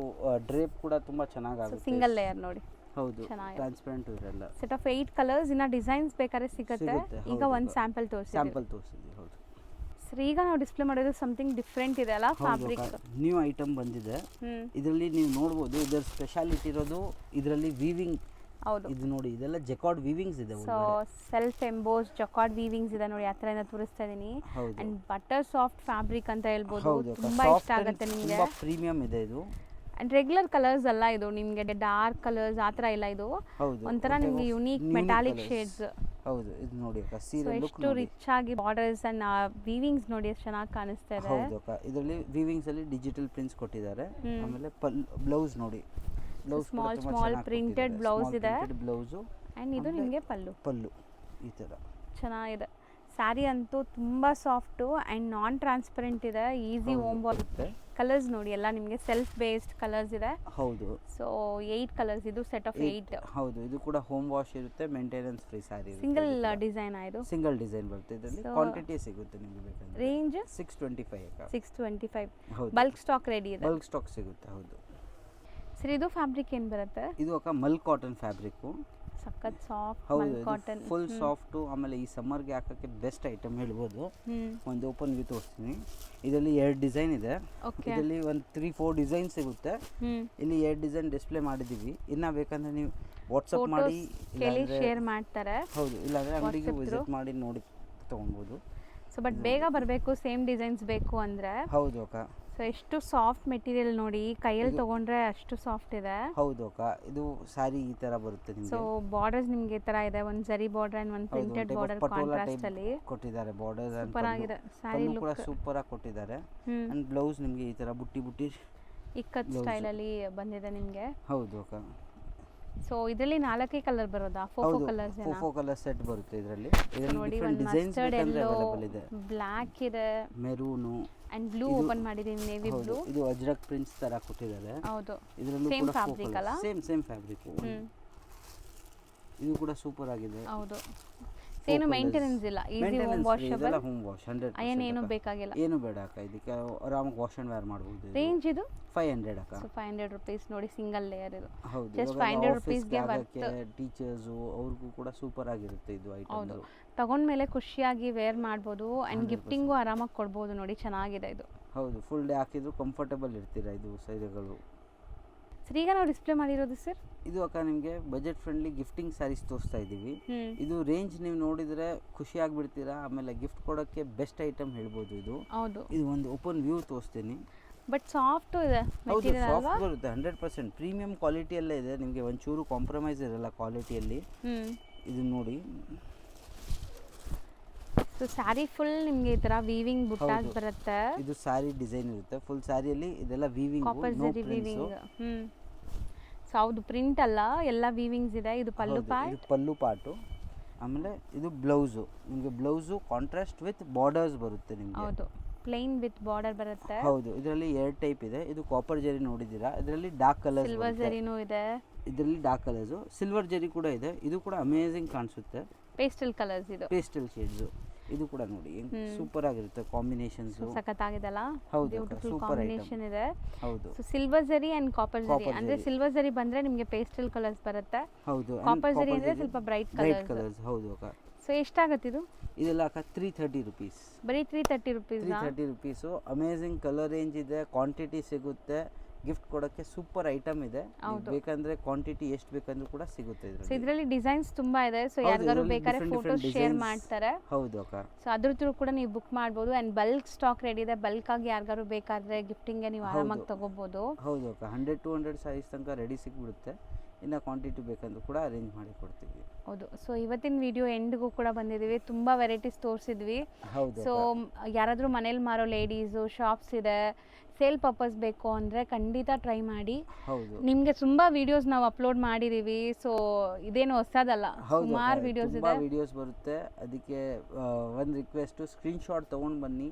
[SPEAKER 2] ಡ್ರೇಪ್ ಕೂಡ ತುಂಬ ಚೆನ್ನಾಗಾಗುತ್ತೆ.
[SPEAKER 1] ಸಿಂಗಲ್ ಲೇಯರ್ ನೋಡಿ.
[SPEAKER 2] ಹೌದು, ಟ್ರಾನ್ಸ್ಪರೆಂಟ್ ಇರಲ್ಲ.
[SPEAKER 1] Set of 8 colours. ಇನ್ನ ಡಿಸೈನ್ಸ್ ಬೇಕಾದ್ರೆ ಸಿಗುತ್ತೆ. ಈಗ ಒಂದು ಸ್ಯಾಂಪಲ್
[SPEAKER 2] ತೋರಿಸಿದ್ವಿ. ಹೌದು
[SPEAKER 1] ಸರ್, ಈಗ ನಾವು ಡಿಸ್ಪ್ಲೇ ಮಾಡೋದು ಸಮಥಿಂಗ್ ಡಿಫ್ರೆಂಟ್ ಇದೆ ಅಲ್ಲ, ಫ್ಯಾಬ್ರಿಕ್
[SPEAKER 2] ನ್ಯೂ ಐಟಮ್ ಬಂದಿದೆ. ಇದರಲ್ಲಿ ನೀವು ನೋಡ್ಬೋದು, ಇದರ ಸ್ಪೆಷಾಲಿಟಿ ಇರೋದು ಇದರಲ್ಲಿ ವೀವಿಂಗ್.
[SPEAKER 1] ಹೌದು,
[SPEAKER 2] ಇದು ನೋಡಿ, ಇದೆಲ್ಲ ಜಕಾರ್ಡ್ ವೀವಿಂಗ್ಸ್ ಇದೆ.
[SPEAKER 1] So self emboss jacquard weavings ಇದೆ ನೋಡಿ. ಆ ಥರ ತೋರಿಸ್ತಾ ಇದೀನಿ. ಅಂಡ್ ಬಟರ್ ಸಾಫ್ಟ್ ಫ್ಯಾಬ್ರಿಕ್ ಅಂತ ಹೇಳ್ಬೋದು. ತುಂಬಾ ಇಷ್ಟ ಆಗುತ್ತೆ ನಿಮಗೆ.
[SPEAKER 2] ತುಂಬಾ ಪ್ರೀಮಿಯಂ ಇದೆ ಇದು.
[SPEAKER 1] ಅಂಡ್ ರೆಗ್ಯುಲರ್ ಕಲರ್ಸ್ ಅಲ್ಲ ಇದು, ನಿಮಗೆ ಡಾರ್ಕ್ ಕಲರ್ಸ್ ಆ ಥರ ಇಲ್ಲ. ಇದು ಒಂಥರ ನಿಮಗೆ ಯುನೀಕ್ ಮೆಟಾಲಿಕ್ ಶೇಡ್ಸ್.
[SPEAKER 2] ಹೌದು, ಇದು ನೋಡಿ ಅಕ್ಕ, ಸೀರೆ ಲುಕ್
[SPEAKER 1] ಎಷ್ಟು ರಿಚ್ ಆಗಿ ಬಾರ್ಡರ್ಸ್ ಅಂಡ್ ವೀವಿಂಗ್ಸ್ ನೋಡಿ ಎಷ್ಟು ಚೆನ್ನಾಗಿ ಕಾಣಿಸ್ತಾ ಇದೆ.
[SPEAKER 2] ಹೌದು ಅಕ್ಕ. ಇದರಲ್ಲಿ ವೀವಿಂಗ್ಸ್ ಅಲ್ಲಿ ಡಿಜಿಟಲ್ ಪ್ರಿಂಟ್ಸ್ ಕೊಟ್ಟಿದ್ದಾರೆ. ಆಮೇಲೆ ಬ್ಲೌಸ್ ನೋಡಿ, ಬ್ಲೌಸ್
[SPEAKER 1] ಸ್ಮಾಲ್ ಪ್ರಿಂಟೆಡ್ ಬ್ಲೌಸ್ ಇದೆ.
[SPEAKER 2] ಬ್ಲೌಸ್
[SPEAKER 1] ಅಂಡ್ ಇದು ನಿಮಗೆ ಪಲ್ಲು
[SPEAKER 2] ಈ ತರ
[SPEAKER 1] ಚೆನ್ನಾಗಿದೆ. ಸ್ಯಾರಿ ಅಂತೂ ತುಂಬಾ ಸಾಫ್ಟ್ ಅಂಡ್ ನಾನ್ ಟ್ರಾನ್ಸ್ಪರೆಂಟ್ ಇದೆ. ಈಸಿ ಹೋಮ್ ಬರುತ್ತೆ. ಕಲರ್ಸ್ ನೋಡಿ ಎಲ್ಲ ನಿಮಗೆ ಸೆಲ್ಫ್ ಬೇಸ್ಡ್ ಕಲರ್ಸ್ ಇದೆ.
[SPEAKER 2] ಹೌದು.
[SPEAKER 1] So 8 colours. ಇದು ಸೆಟ್ ಆಫ್ 8.
[SPEAKER 2] ಹೌದು, ಇದು ಕೂಡ ಹೋಮ್ ವಾಶ್ ಇರುತ್ತೆ, maintenance free sari.
[SPEAKER 1] Single design ಆಯ್ತು.
[SPEAKER 2] ಸಿಂಗಲ್ ಡಿಸೈನ್ ಬರುತ್ತೆ. ಇದರಲ್ಲಿ ಕ್ವಾಂಟಿಟಿ ಸಿಗುತ್ತೆ ನಿಮಗೆ ಬೇಕಂದ್ರೆ.
[SPEAKER 1] ರೇಂಜ್
[SPEAKER 2] 625 ಅಕ್ಕ.
[SPEAKER 1] 625.
[SPEAKER 2] ಹೌದು,
[SPEAKER 1] ಬಲ್ಕ್ ಸ್ಟಾಕ್ ರೆಡಿ ಇದೆ.
[SPEAKER 2] ಬಲ್ಕ್ ಸ್ಟಾಕ್ ಸಿಗುತ್ತೆ. ಹೌದು
[SPEAKER 1] ಸರ್, ಇದು ಫ್ಯಾಬ್ರಿಕ್ ಏನು ಬರುತ್ತೆ?
[SPEAKER 2] ಇದು ಅಕ್ಕ ಮಲ್ ಕಾಟನ್ ಫ್ಯಾಬ್ರಿಕ್.
[SPEAKER 1] ಸಖತ್ ಸಾಫ್ಟ್
[SPEAKER 2] ಮಲ್
[SPEAKER 1] ಕಾಟನ್,
[SPEAKER 2] ಫುಲ್ ಸಾಫ್ಟ್. ಆಮೇಲೆ ಈ ಸಮ್ಮರ್ಗೆ ಹಾಕಕ್ಕೆ ಬೆಸ್ಟ್ ಐಟಮ್ ಹೇಳ್ಬೋದು. ಒಂದು ಓಪನ್ ವ್ಯೂ ತೋರಿಸ್ತೀನಿ. ಇದರಲ್ಲಿ 2 ಡಿಸೈನ್ ಇದೆ. ಇದರಲ್ಲಿ ಒಂದು 3-4 ಡಿಸೈನ್ ಸಿಗುತ್ತೆ. ಇಲ್ಲಿ 2 ಡಿಸೈನ್ ಡಿಸ್ಪ್ಲೇ ಮಾಡಿದೀವಿ. ಇನ್ನ ಬೇಕಂದ್ರೆ ನೀವು ವಾಟ್ಸಪ್ ಮಾಡಿ
[SPEAKER 1] ಶೇರ್ ಮಾಡ್ತಾರೆ.
[SPEAKER 2] ಹೌದು, ಇಲ್ಲಾಂದ್ರೆ ಅಂಗಡಿಗೆ ವಿಸಿಟ್ ಮಾಡಿ ನೋಡಿ ತಗೊಳ್ಬೋದು.
[SPEAKER 1] ಸೊ ಬಟ್ ಬೇಗ ಬರಬೇಕು, ಸೇಮ್ ಡಿಸೈನ್ಸ್ ಬೇಕು ಅಂದ್ರೆ.
[SPEAKER 2] ಹೌದು ಅಕ್ಕ.
[SPEAKER 1] ಸೊ ಎಷ್ಟು ಸಾಫ್ಟ್ ಮೆಟೀರಿಯಲ್ ನೋಡಿ, ಕೈಯಲ್ಲಿ ತಗೊಂಡ್ರೆ ಅಷ್ಟು ಸಾಫ್ಟ್ ಇದೆ.
[SPEAKER 2] ಹೌದು ಅಕ್ಕ. ಇದು ಸಾರಿ ಈ ತರ ಬರುತ್ತೆ ನಿಮಗೆ.
[SPEAKER 1] ಸೊ ಬಾರ್ಡರ್ಸ್ ನಿಮಗೆ ಈ ತರ ಇದೆ. ಒಂದು ಜರಿ ಬಾರ್ಡರ್ ಅಂಡ್ ಒಂದು ಪ್ರಿಂಟೆಡ್ ಬಾರ್ಡರ್ ಕಾಂಟ್ರಾಸ್ಟ್ ಅಲ್ಲಿ
[SPEAKER 2] ಕೊಟ್ಟಿದ್ದಾರೆ. ಬಾರ್ಡರ್ಸ್ ಅಂಡ್
[SPEAKER 1] ಸೂಪರ್ ಆಗಿದೆ. ಸಾರಿ
[SPEAKER 2] ಲುಕ್ ಕೂಡ ಸೂಪರ್ ಆಗಿ ಕೊಟ್ಟಿದ್ದಾರೆ. ಅಂಡ್ ಬ್ಲೌಸ್ ನಿಮಗೆ ಈ ತರ ಬುಟ್ಟಿ
[SPEAKER 1] ಇಕ್ಕತ್ ಸ್ಟೈಲ್ ಅಲ್ಲಿ ಬಂದಿದೆ ನಿಮಗೆ.
[SPEAKER 2] ಹೌದು ಅಕ್ಕ.
[SPEAKER 1] ಸೊ ಇದರಲ್ಲಿ 4 ಕಲರ್ ಬರೋದಾ? 4 ಕಲರ್ಸ್ ಏನಾ?
[SPEAKER 2] 4 ಕಲರ್ ಸೆಟ್ ಬರುತ್ತೆ ಇದರಲ್ಲಿ.
[SPEAKER 1] ನೋಡಿ, ಒಂದು ಮಸ್ಟರ್ಡ್ ಯೆಲ್ಲೋ, ಬ್ಲಾಕ್ ಇದೆ,
[SPEAKER 2] ಮೆರೂನ್
[SPEAKER 1] ಅಂಡ್ ಬ್ಲೂ ಓಪನ್ ಮಾಡಿದೀನಿ, ನೇವಿ ಬ್ಲೂ.
[SPEAKER 2] ಇದು ಅಜ್ರಕ್ ಪ್ರಿಂಟ್ಸ್ ತರ ಕೊಟ್ಟಿದ್ದಾರೆ.
[SPEAKER 1] ಹೌದು,
[SPEAKER 2] ಇದರಲ್ಲೂ
[SPEAKER 1] ಸೇಮ್
[SPEAKER 2] ಕೂಡ
[SPEAKER 1] ಫ್ಯಾಬ್ರಿಕ್ ಅಲ್ಲ?
[SPEAKER 2] Same fabric. ಇದು ಕೂಡ ಸೂಪರ್ ಆಗಿದೆ.
[SPEAKER 1] ಹೌದು, ಏನು ಮೇಂಟೆನೆನ್ಸ್ ಇಲ್ಲ. Easy home washable.
[SPEAKER 2] Home wash 100%.
[SPEAKER 1] ಏನು ಬೇಕಾಗಿಲ್ಲ.
[SPEAKER 2] ಏನು ಬೇಡ ಅಕ್ಕ. ಇದಕ್ಕೆ ಆರಾಮಾಗಿ ವಾಶ್ ಅಂಡ್ ವೇರ್ ಮಾಡಬಹುದು.
[SPEAKER 1] ರೇಂಜ್ ಇದು
[SPEAKER 2] 500 ಅಕ್ಕ.
[SPEAKER 1] ಸೊ 500 ರೂಪೀಸ್ ನೋಡಿ, ಸಿಂಗಲ್ ಲೇಯರ್ ಇದು.
[SPEAKER 2] ಹೌದು,
[SPEAKER 1] ಜಸ್ಟ್ 500 ರೂಪೀಸ್ ಗೆ ವರ್ತ್.
[SPEAKER 2] ಟೀಚರ್ಸ್ ಅವ್ರಿಗೂ ಕೂಡ ಸೂಪರ್ ಆಗಿರುತ್ತೆ ಇದು ಐಟಮ್.
[SPEAKER 1] ಹೌದು, ತಗೊಂಡ್ಮೇಲೆ ಖುಷಿಯಾಗಿ ವೇರ್ ಮಾಡ್ಬೋದು ಅಂಡ್ ಗಿಫ್ಟಿಂಗು ಆರಾಮಾಗಿ ಕೊಡ್ಬೋದು ನೋಡಿ. ಚೆನ್ನಾಗಿದೆ ಇದು.
[SPEAKER 2] ಹೌದು, ಫುಲ್ ಡೇ ಹಾಕಿದ್ರು ಕಂಫರ್ಟಬಲ್ ಇರ್ತೀರಾ ಇದು ಸೀರೆಗಳು.
[SPEAKER 1] ಸರ್, ಈಗ ನಾವು ಡಿಸ್ಪ್ಲೇ ಮಾಡಿರೋದು ಸರ್,
[SPEAKER 2] ಇದು ಅಕ್ಕ ನಿಮಗೆ ಬಜೆಟ್ ಫ್ರೆಂಡ್ಲಿ ಗಿಫ್ಟಿಂಗ್ ಸ್ಯಾರೀಸ್ ತೋರಿಸ್ತಾ ಇದ್ದೀವಿ. ಇದು ರೇಂಜ್ ನೀವು ನೋಡಿದ್ರೆ ಖುಷಿ ಆಗ್ಬಿಡ್ತೀರಾ. ಆಮೇಲೆ ಗಿಫ್ಟ್ ಕೊಡೋಕ್ಕೆ ಬೆಸ್ಟ್ ಐಟಮ್ ಹೇಳ್ಬೋದು ಇದು.
[SPEAKER 1] ಹೌದು, ಇದು
[SPEAKER 2] ಒಂದು ಓಪನ್ ವ್ಯೂ ತೋರಿಸ್ತೀನಿ.
[SPEAKER 1] ಬಟ್ ಸಾಫ್ಟ್ ಇದೆ ಮೆಟೀರಿಯಲ್ ಅಲ್ವಾ?
[SPEAKER 2] ಸಾಫ್ಟ್ ಬರುತ್ತೆ. 100% ಪ್ರೀಮಿಯಂ ಕ್ವಾಲಿಟಿಯಲ್ಲೇ ಇದೆ. ನಿಮಗೆ ಒಂಚೂರು ಕಾಂಪ್ರಮೈಸ್ ಇರಲ್ಲ ಕ್ವಾಲಿಟಿಯಲ್ಲಿ. ಇದು ನೋಡಿ.
[SPEAKER 1] ಸೊ ಸ್ಯಾರಿ ಫುಲ್ ನಿಮಗೆ ಈ ತರ ವೀವಿಂಗ್ ಬುಟ್ಟಾಸ್ ಬರುತ್ತೆ.
[SPEAKER 2] ಇದು ಸ್ಯಾರಿ ಡಿಸೈನ್ ಇರುತ್ತೆ. ಫುಲ್ ಸ್ಯಾರಿಯಲ್ಲಿ ಇದೆಲ್ಲ ವೀವಿಂಗ್, ನೋ ಪ್ರಿಂಟ್ಸ್.
[SPEAKER 1] ಸೊ ಹೌದು, ಪ್ರಿಂಟ್ ಅಲ್ಲ, ಎಲ್ಲ ವೀವಿಂಗ್ಸ್ ಇದೆ. ಇದು ಪಲ್ಲು ಪಾರ್ಟ್.
[SPEAKER 2] ಇದು ಪಲ್ಲು ಪಾರ್ಟ್. ಆಮೇಲೆ ಇದು ಬ್ಲೌಸು. ನಿಮಗೆ ಬ್ಲೌಸು ಕಾಂಟ್ರಾಸ್ಟ್ ವಿತ್ ಬಾರ್ಡರ್ಸ್ ಬರುತ್ತೆ ನಿಮಗೆ.
[SPEAKER 1] ಹೌದು, ಪ್ಲೇನ್ ವಿತ್ ಬಾರ್ಡರ್ ಬರುತ್ತೆ.
[SPEAKER 2] ಹೌದು, ಇದರಲ್ಲಿ 2 ಟೈಪ್ ಇದೆ. ಇದು ಕಾಪರ್ ಜರಿ ನೋಡಿದ್ದೀರಾ, ಇದರಲ್ಲಿ ಡಾರ್ಕ್ ಕಲರ್ಸ್
[SPEAKER 1] ಸಿಲ್ವರ್ ಜರಿನೂ ಇದೆ,
[SPEAKER 2] ಇದರಲ್ಲಿ ಡಾರ್ಕ್ ಕಲರ್ಸು, ಸಿಲ್ವರ್ ಜರಿ ಕೂಡ ಇದೆ. ಇದು ಕೂಡ ಅಮೇಜಿಂಗ್ ಕಾಣಿಸುತ್ತೆ,
[SPEAKER 1] ಪೇಸ್ಟಲ್ ಕಲರ್ಸ್ ಇದು,
[SPEAKER 2] ಪೇಸ್ಟಲ್ ಶೇಡ್ಸು. ಇದು ಕೂಡ ನೋಡಿ ಸೂಪರ್ ಆಗಿರುತ್ತೆ ಕಾಂಬಿನೇಷನ್ಸ್,
[SPEAKER 1] ಸಖತ್ತಾಗಿದೆಲ್ಲ.
[SPEAKER 2] ಹೌದು
[SPEAKER 1] ಬ್ಯೂಟಿಫುಲ್ ಕಾಂಬಿನೇಷನ್ ಇದೆ.
[SPEAKER 2] ಹೌದು,
[SPEAKER 1] ಸೊ ಸಿಲ್ವರ್ ಜರಿ ಅಂಡ್ ಕಾಪರ್ ಜರಿ, ಅಂದ್ರೆ ಸಿಲ್ವರ್ ಜರಿ ಬಂದ್ರೆ ನಿಮಗೆ ಪೇಸ್ಟಲ್ ಕಲರ್ಸ್ ಬರುತ್ತೆ.
[SPEAKER 2] ಹೌದು,
[SPEAKER 1] ಕಾಪರ್ ಜರಿ ಅಂದ್ರೆ ಸ್ವಲ್ಪ ಬ್ರೈಟ್
[SPEAKER 2] ಕಲರ್ಸ್. ಹೌದು ಅಕ್ಕ.
[SPEAKER 1] ಸೊ ಎಷ್ಟಾಗುತ್ತೆ ಇದು?
[SPEAKER 2] ಇದೆಲ್ಲ ಅಕ್ಕ 330 ರುಪೀಸ್,
[SPEAKER 1] ಬರೀ 330 rupees.
[SPEAKER 2] 330 rupees. Amazing colour range ಇದೆ, ಕ್ವಾಂಟಿಟಿ ಸಿಗುತ್ತೆ, ಗಿಫ್ಟ್ ಕೊಡೋಕ್ಕೆ ಸೂಪರ್ ಐಟಮ್ ಇದೆ. ಬೇಕಂದ್ರೆ ಕ್ವಾಂಟಿಟಿ ಎಷ್ಟು ಬೇಕಂದ್ರೂ ಕೂಡ ಸಿಗುತ್ತೆ ಇದರಲ್ಲಿ.
[SPEAKER 1] ಸೊ ಇದರಲ್ಲಿ ಡಿಸೈನ್ಸ್ ತುಂಬಾ ಇದೆ. ಸೊ ಯಾರಿಗಾರು ಬೇಕಾದ್ರೆ ಫೋಟೋ ಶೇರ್ ಮಾಡ್ತಾರೆ.
[SPEAKER 2] ಹೌದು ಅಕ್ಕ.
[SPEAKER 1] ಸೊ ಅದ್ರ ಥ್ರೂ ಕೂಡ ನೀವು ಬುಕ್ ಮಾಡ್ಬೋದು. ಅಂಡ್ ಬಲ್ಕ್ ಸ್ಟಾಕ್ ರೆಡಿ ಇದೆ, ಬಲ್ಕ್ ಆಗಿ ಯಾರಿಗಾರು ಬೇಕಾದ್ರೆ ಗಿಫ್ಟಿಂಗ್ಗೆ ನೀವು ಆರಾಮಾಗಿ ತಗೋಬಹುದು.
[SPEAKER 2] ಹೌದು ಅಕ್ಕ, 100-200 ಸೈಜ್ ತನಕ ರೆಡಿ ಸಿಕ್ಬಿಡುತ್ತೆ. ಇನ್ನು ಕ್ವಾಂಟಿಟಿ ಬೇಕಂದ್ರೂ ಕೂಡ ಅರೇಂಜ್ ಮಾಡಿ ಕೊಡ್ತೀವಿ.
[SPEAKER 1] ಹೌದು. ಸೊ ಇವತ್ತಿನ ವಿಡಿಯೋ ಎಂಡ್ಗೂ ಕೂಡ ಬಂದಿದ್ದೀವಿ, ತುಂಬ ವೆರೈಟೀಸ್ ತೋರಿಸಿದ್ವಿ.
[SPEAKER 2] ಹೌದು.
[SPEAKER 1] ಸೊ ಯಾರಾದರೂ ಮನೇಲಿ ಮಾರೋ ಲೇಡೀಸು, ಶಾಪ್ಸ್ ಇದೆ, ಸೇಲ್ ಪರ್ಪಸ್ ಬೇಕು ಅಂದರೆ ಖಂಡಿತ ಟ್ರೈ ಮಾಡಿ.
[SPEAKER 2] ಹೌದು,
[SPEAKER 1] ನಿಮಗೆ ತುಂಬ ವಿಡಿಯೋಸ್ ನಾವು ಅಪ್ಲೋಡ್ ಮಾಡಿದ್ದೀವಿ. ಸೊ ಇದೇನು ಹೊಸದಲ್ಲ, ಸುಮಾರು ವಿಡಿಯೋಸ್ ಇದೆ,
[SPEAKER 2] ವಿಡಿಯೋಸ್ ಬರುತ್ತೆ. ಅದಕ್ಕೆ ಒಂದು ರಿಕ್ವೆಸ್ಟು, ಸ್ಕ್ರೀನ್ಶಾಟ್ ತೊಗೊಂಡು ಬನ್ನಿ.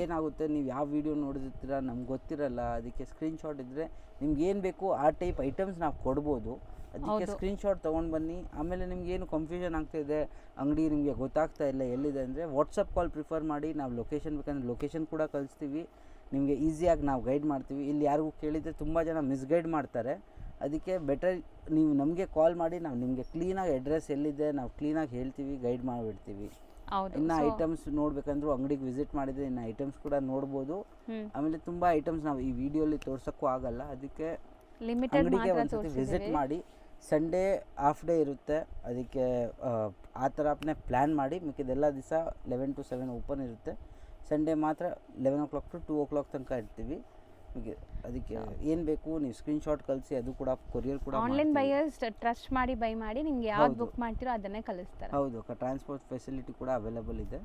[SPEAKER 2] ಏನಾಗುತ್ತೆ, ನೀವು ಯಾವ ವಿಡಿಯೋ ನೋಡಿರ್ತೀರ ನಮ್ಗೆ ಗೊತ್ತಿರಲ್ಲ, ಅದಕ್ಕೆ ಸ್ಕ್ರೀನ್ಶಾಟ್ ಇದ್ದರೆ ನಿಮ್ಗೆ ಏನು ಬೇಕು ಆ ಟೈಪ್ ಐಟಮ್ಸ್ ನಾವು ಕೊಡ್ಬೋದು. ಅದಕ್ಕೆ ಸ್ಕ್ರೀನ್ಶಾಟ್ ತೊಗೊಂಡು ಬನ್ನಿ. ಆಮೇಲೆ ನಿಮ್ಗೆ ಏನು ಕನ್ಫ್ಯೂಷನ್ ಆಗ್ತಾಯಿದೆ, ಅಂಗಡಿ ನಿಮಗೆ ಗೊತ್ತಾಗ್ತಾ ಇಲ್ಲ ಎಲ್ಲಿದೆ ಅಂದರೆ ವಾಟ್ಸಪ್ ಕಾಲ್ ಪ್ರಿಫರ್ ಮಾಡಿ. ನಾವು ಲೊಕೇಶನ್ ಬೇಕಂದ್ರೆ ಲೊಕೇಶನ್ ಕೂಡ ಕಳಿಸ್ತೀವಿ, ನಿಮಗೆ ಈಸಿಯಾಗಿ ನಾವು ಗೈಡ್ ಮಾಡ್ತೀವಿ. ಇಲ್ಲಿ ಯಾರಿಗೂ ಕೇಳಿದರೆ ತುಂಬ ಜನ ಮಿಸ್ಗೈಡ್ ಮಾಡ್ತಾರೆ. ಅದಕ್ಕೆ ಬೆಟರ್ ನೀವು ನಮಗೆ ಕಾಲ್ ಮಾಡಿ, ನಾವು ನಿಮಗೆ ಕ್ಲೀನಾಗಿ ಅಡ್ರೆಸ್ ಎಲ್ಲಿದೆ ನಾವು ಕ್ಲೀನಾಗಿ ಹೇಳ್ತೀವಿ, ಗೈಡ್ ಮಾಡಿಬಿಡ್ತೀವಿ. ಇನ್ನು ಐಟಮ್ಸ್ ನೋಡ್ಬೇಕಂದ್ರೂ ಅಂಗಡಿಗೆ ವಿಸಿಟ್ ಮಾಡಿದರೆ ಇನ್ನು ಐಟಮ್ಸ್ ಕೂಡ ನೋಡ್ಬೋದು. ಆಮೇಲೆ ತುಂಬ ಐಟಮ್ಸ್ ನಾವು ಈ ವಿಡಿಯೋಲಿ ತೋರ್ಸೋಕ್ಕೂ ಆಗಲ್ಲ, ಅದಕ್ಕೆ ಅಂಗಡಿಗೆ ಒಂದ್ಸತಿ ವಿಸಿಟ್ ಮಾಡಿ. ಸಂಡೇ ಹಾಫ್ ಡೇ ಇರುತ್ತೆ, ಅದಕ್ಕೆ ಆ ಥರನೇ ಪ್ಲ್ಯಾನ್ ಮಾಡಿ. ಮಿಕ್ಕಿದೆಲ್ಲ ದಿವಸ 11 to 7 ಓಪನ್ ಇರುತ್ತೆ. ಸಂಡೇ ಮಾತ್ರ 11 o'clock to 2 o'clock ತನಕ ಇರ್ತೀವಿ. ಅದಕ್ಕೆ ಏನು ಬೇಕು ನೀವು ಸ್ಕ್ರೀನ್ಶಾಟ್ ಕಳಿಸಿ, ಅದು ಕೂಡ ಕೊರಿಯರ್ ಕೂಡ.
[SPEAKER 1] ಆನ್ಲೈನ್ ಬೈಯರ್ಸ್ ಟ್ರಸ್ಟ್ ಮಾಡಿ ಬೈ ಮಾಡಿ, ನಿಮ್ಗೆ ಯಾವ್ದು ಬುಕ್ ಮಾಡ್ತೀರೋ ಅದನ್ನೇ ಕಳಿಸ್ತಾರೆ.
[SPEAKER 2] ಹೌದು ಅಕ್ಕ, ಟ್ರಾನ್ಸ್ಪೋರ್ಟ್ ಫೆಸಿಲಿಟಿ ಕೂಡ ಅವೈಲೇಬಲ್ ಇದೆ.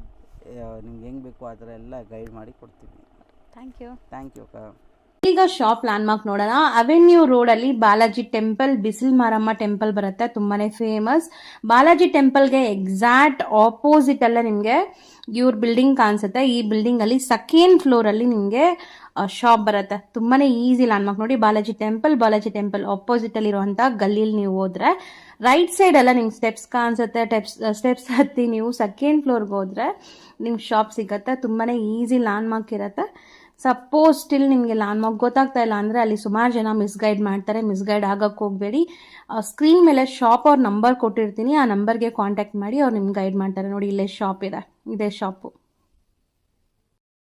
[SPEAKER 2] ನಿಮ್ಗೆ ಹೆಂಗೆ ಬೇಕು ಆ ಥರ ಎಲ್ಲ ಗೈಡ್ ಮಾಡಿ ಕೊಡ್ತೀವಿ.
[SPEAKER 1] ಥ್ಯಾಂಕ್ ಯು
[SPEAKER 2] ಅಕ್ಕ.
[SPEAKER 3] ಈಗ ಶಾಪ್ ಲ್ಯಾಂಡ್ ಮಾರ್ಕ್ ನೋಡೋಣ. ಅವೆನ್ಯೂ ರೋಡ್ ಅಲ್ಲಿ ಬಾಲಾಜಿ ಟೆಂಪಲ್, ಬಿಸಿಲ್ ಮಾರಮ್ಮ ಟೆಂಪಲ್ ಬರುತ್ತೆ, ತುಂಬಾನೇ ಫೇಮಸ್. ಬಾಲಾಜಿ ಟೆಂಪಲ್ಗೆ ಎಕ್ಸಾಕ್ಟ್ ಆಪೋಸಿಟ್ ಅಲ್ಲೇ ನಿಮ್ಗೆ ಇವ್ರ ಬಿಲ್ಡಿಂಗ್ ಕಾಣಿಸುತ್ತೆ. ಈ ಬಿಲ್ಡಿಂಗ್ ಅಲ್ಲಿ ಸೆಕೆಂಡ್ ಫ್ಲೋರ್ ಅಲ್ಲಿ ನಿಮ್ಗೆ ಶಾಪ್ ಬರುತ್ತೆ. ತುಂಬಾನೇ ಈಸಿ ಲ್ಯಾಂಡ್ ಮಾರ್ಕ್ ನೋಡಿ. ಬಾಲಾಜಿ ಟೆಂಪಲ್ ಆಪೋಸಿಟ್ ಅಲ್ಲಿ ಇರುವಂತ ಗಲ್ಲಿಲಿ ನೀವು ಹೋದ್ರೆ ರೈಟ್ ಸೈಡ್ ಎಲ್ಲ ನಿಮ್ಗೆ ಸ್ಟೆಪ್ಸ್ ಕಾಣಿಸುತ್ತೆ. ಸ್ಟೆಪ್ಸ್ ಹತ್ತಿ ನೀವು ಸೆಕೆಂಡ್ ಫ್ಲೋರ್ಗೆ ಹೋದ್ರೆ ನಿಮ್ಗೆ ಶಾಪ್ ಸಿಗತ್ತೆ. ತುಂಬಾನೇ ಈಸಿ ಲ್ಯಾಂಡ್ ಮಾರ್ಕ್ ಇರುತ್ತೆ. ಸಪೋಸ್ ಸ್ಟಿಲ್ ನಿಮಗೆ ಲ್ಯಾಂಡ್ ಮಾರ್ಕ್ ಗೊತ್ತಾಗ್ತಾ ಇಲ್ಲ ಅಂದರೆ ಅಲ್ಲಿ ಸುಮಾರು ಜನ ಮಿಸ್ಗೈಡ್ ಮಾಡ್ತಾರೆ. ಮಿಸ್ಗೈಡ್ ಆಗಕ್ಕೆ ಹೋಗಬೇಡಿ. ಸ್ಕ್ರೀನ್ ಮೇಲೆ ಶಾಪ್ ಅವ್ರ ನಂಬರ್ ಕೊಟ್ಟಿರ್ತೀನಿ, ಆ ನಂಬರ್ಗೆ ಕಾಂಟ್ಯಾಕ್ಟ್ ಮಾಡಿ, ಅವ್ರು ನಿಮ್ಗೆ ಗೈಡ್ ಮಾಡ್ತಾರೆ. ನೋಡಿ, ಇಲ್ಲೇ ಶಾಪ್ ಇದೆ, ಇದೇ ಶಾಪು.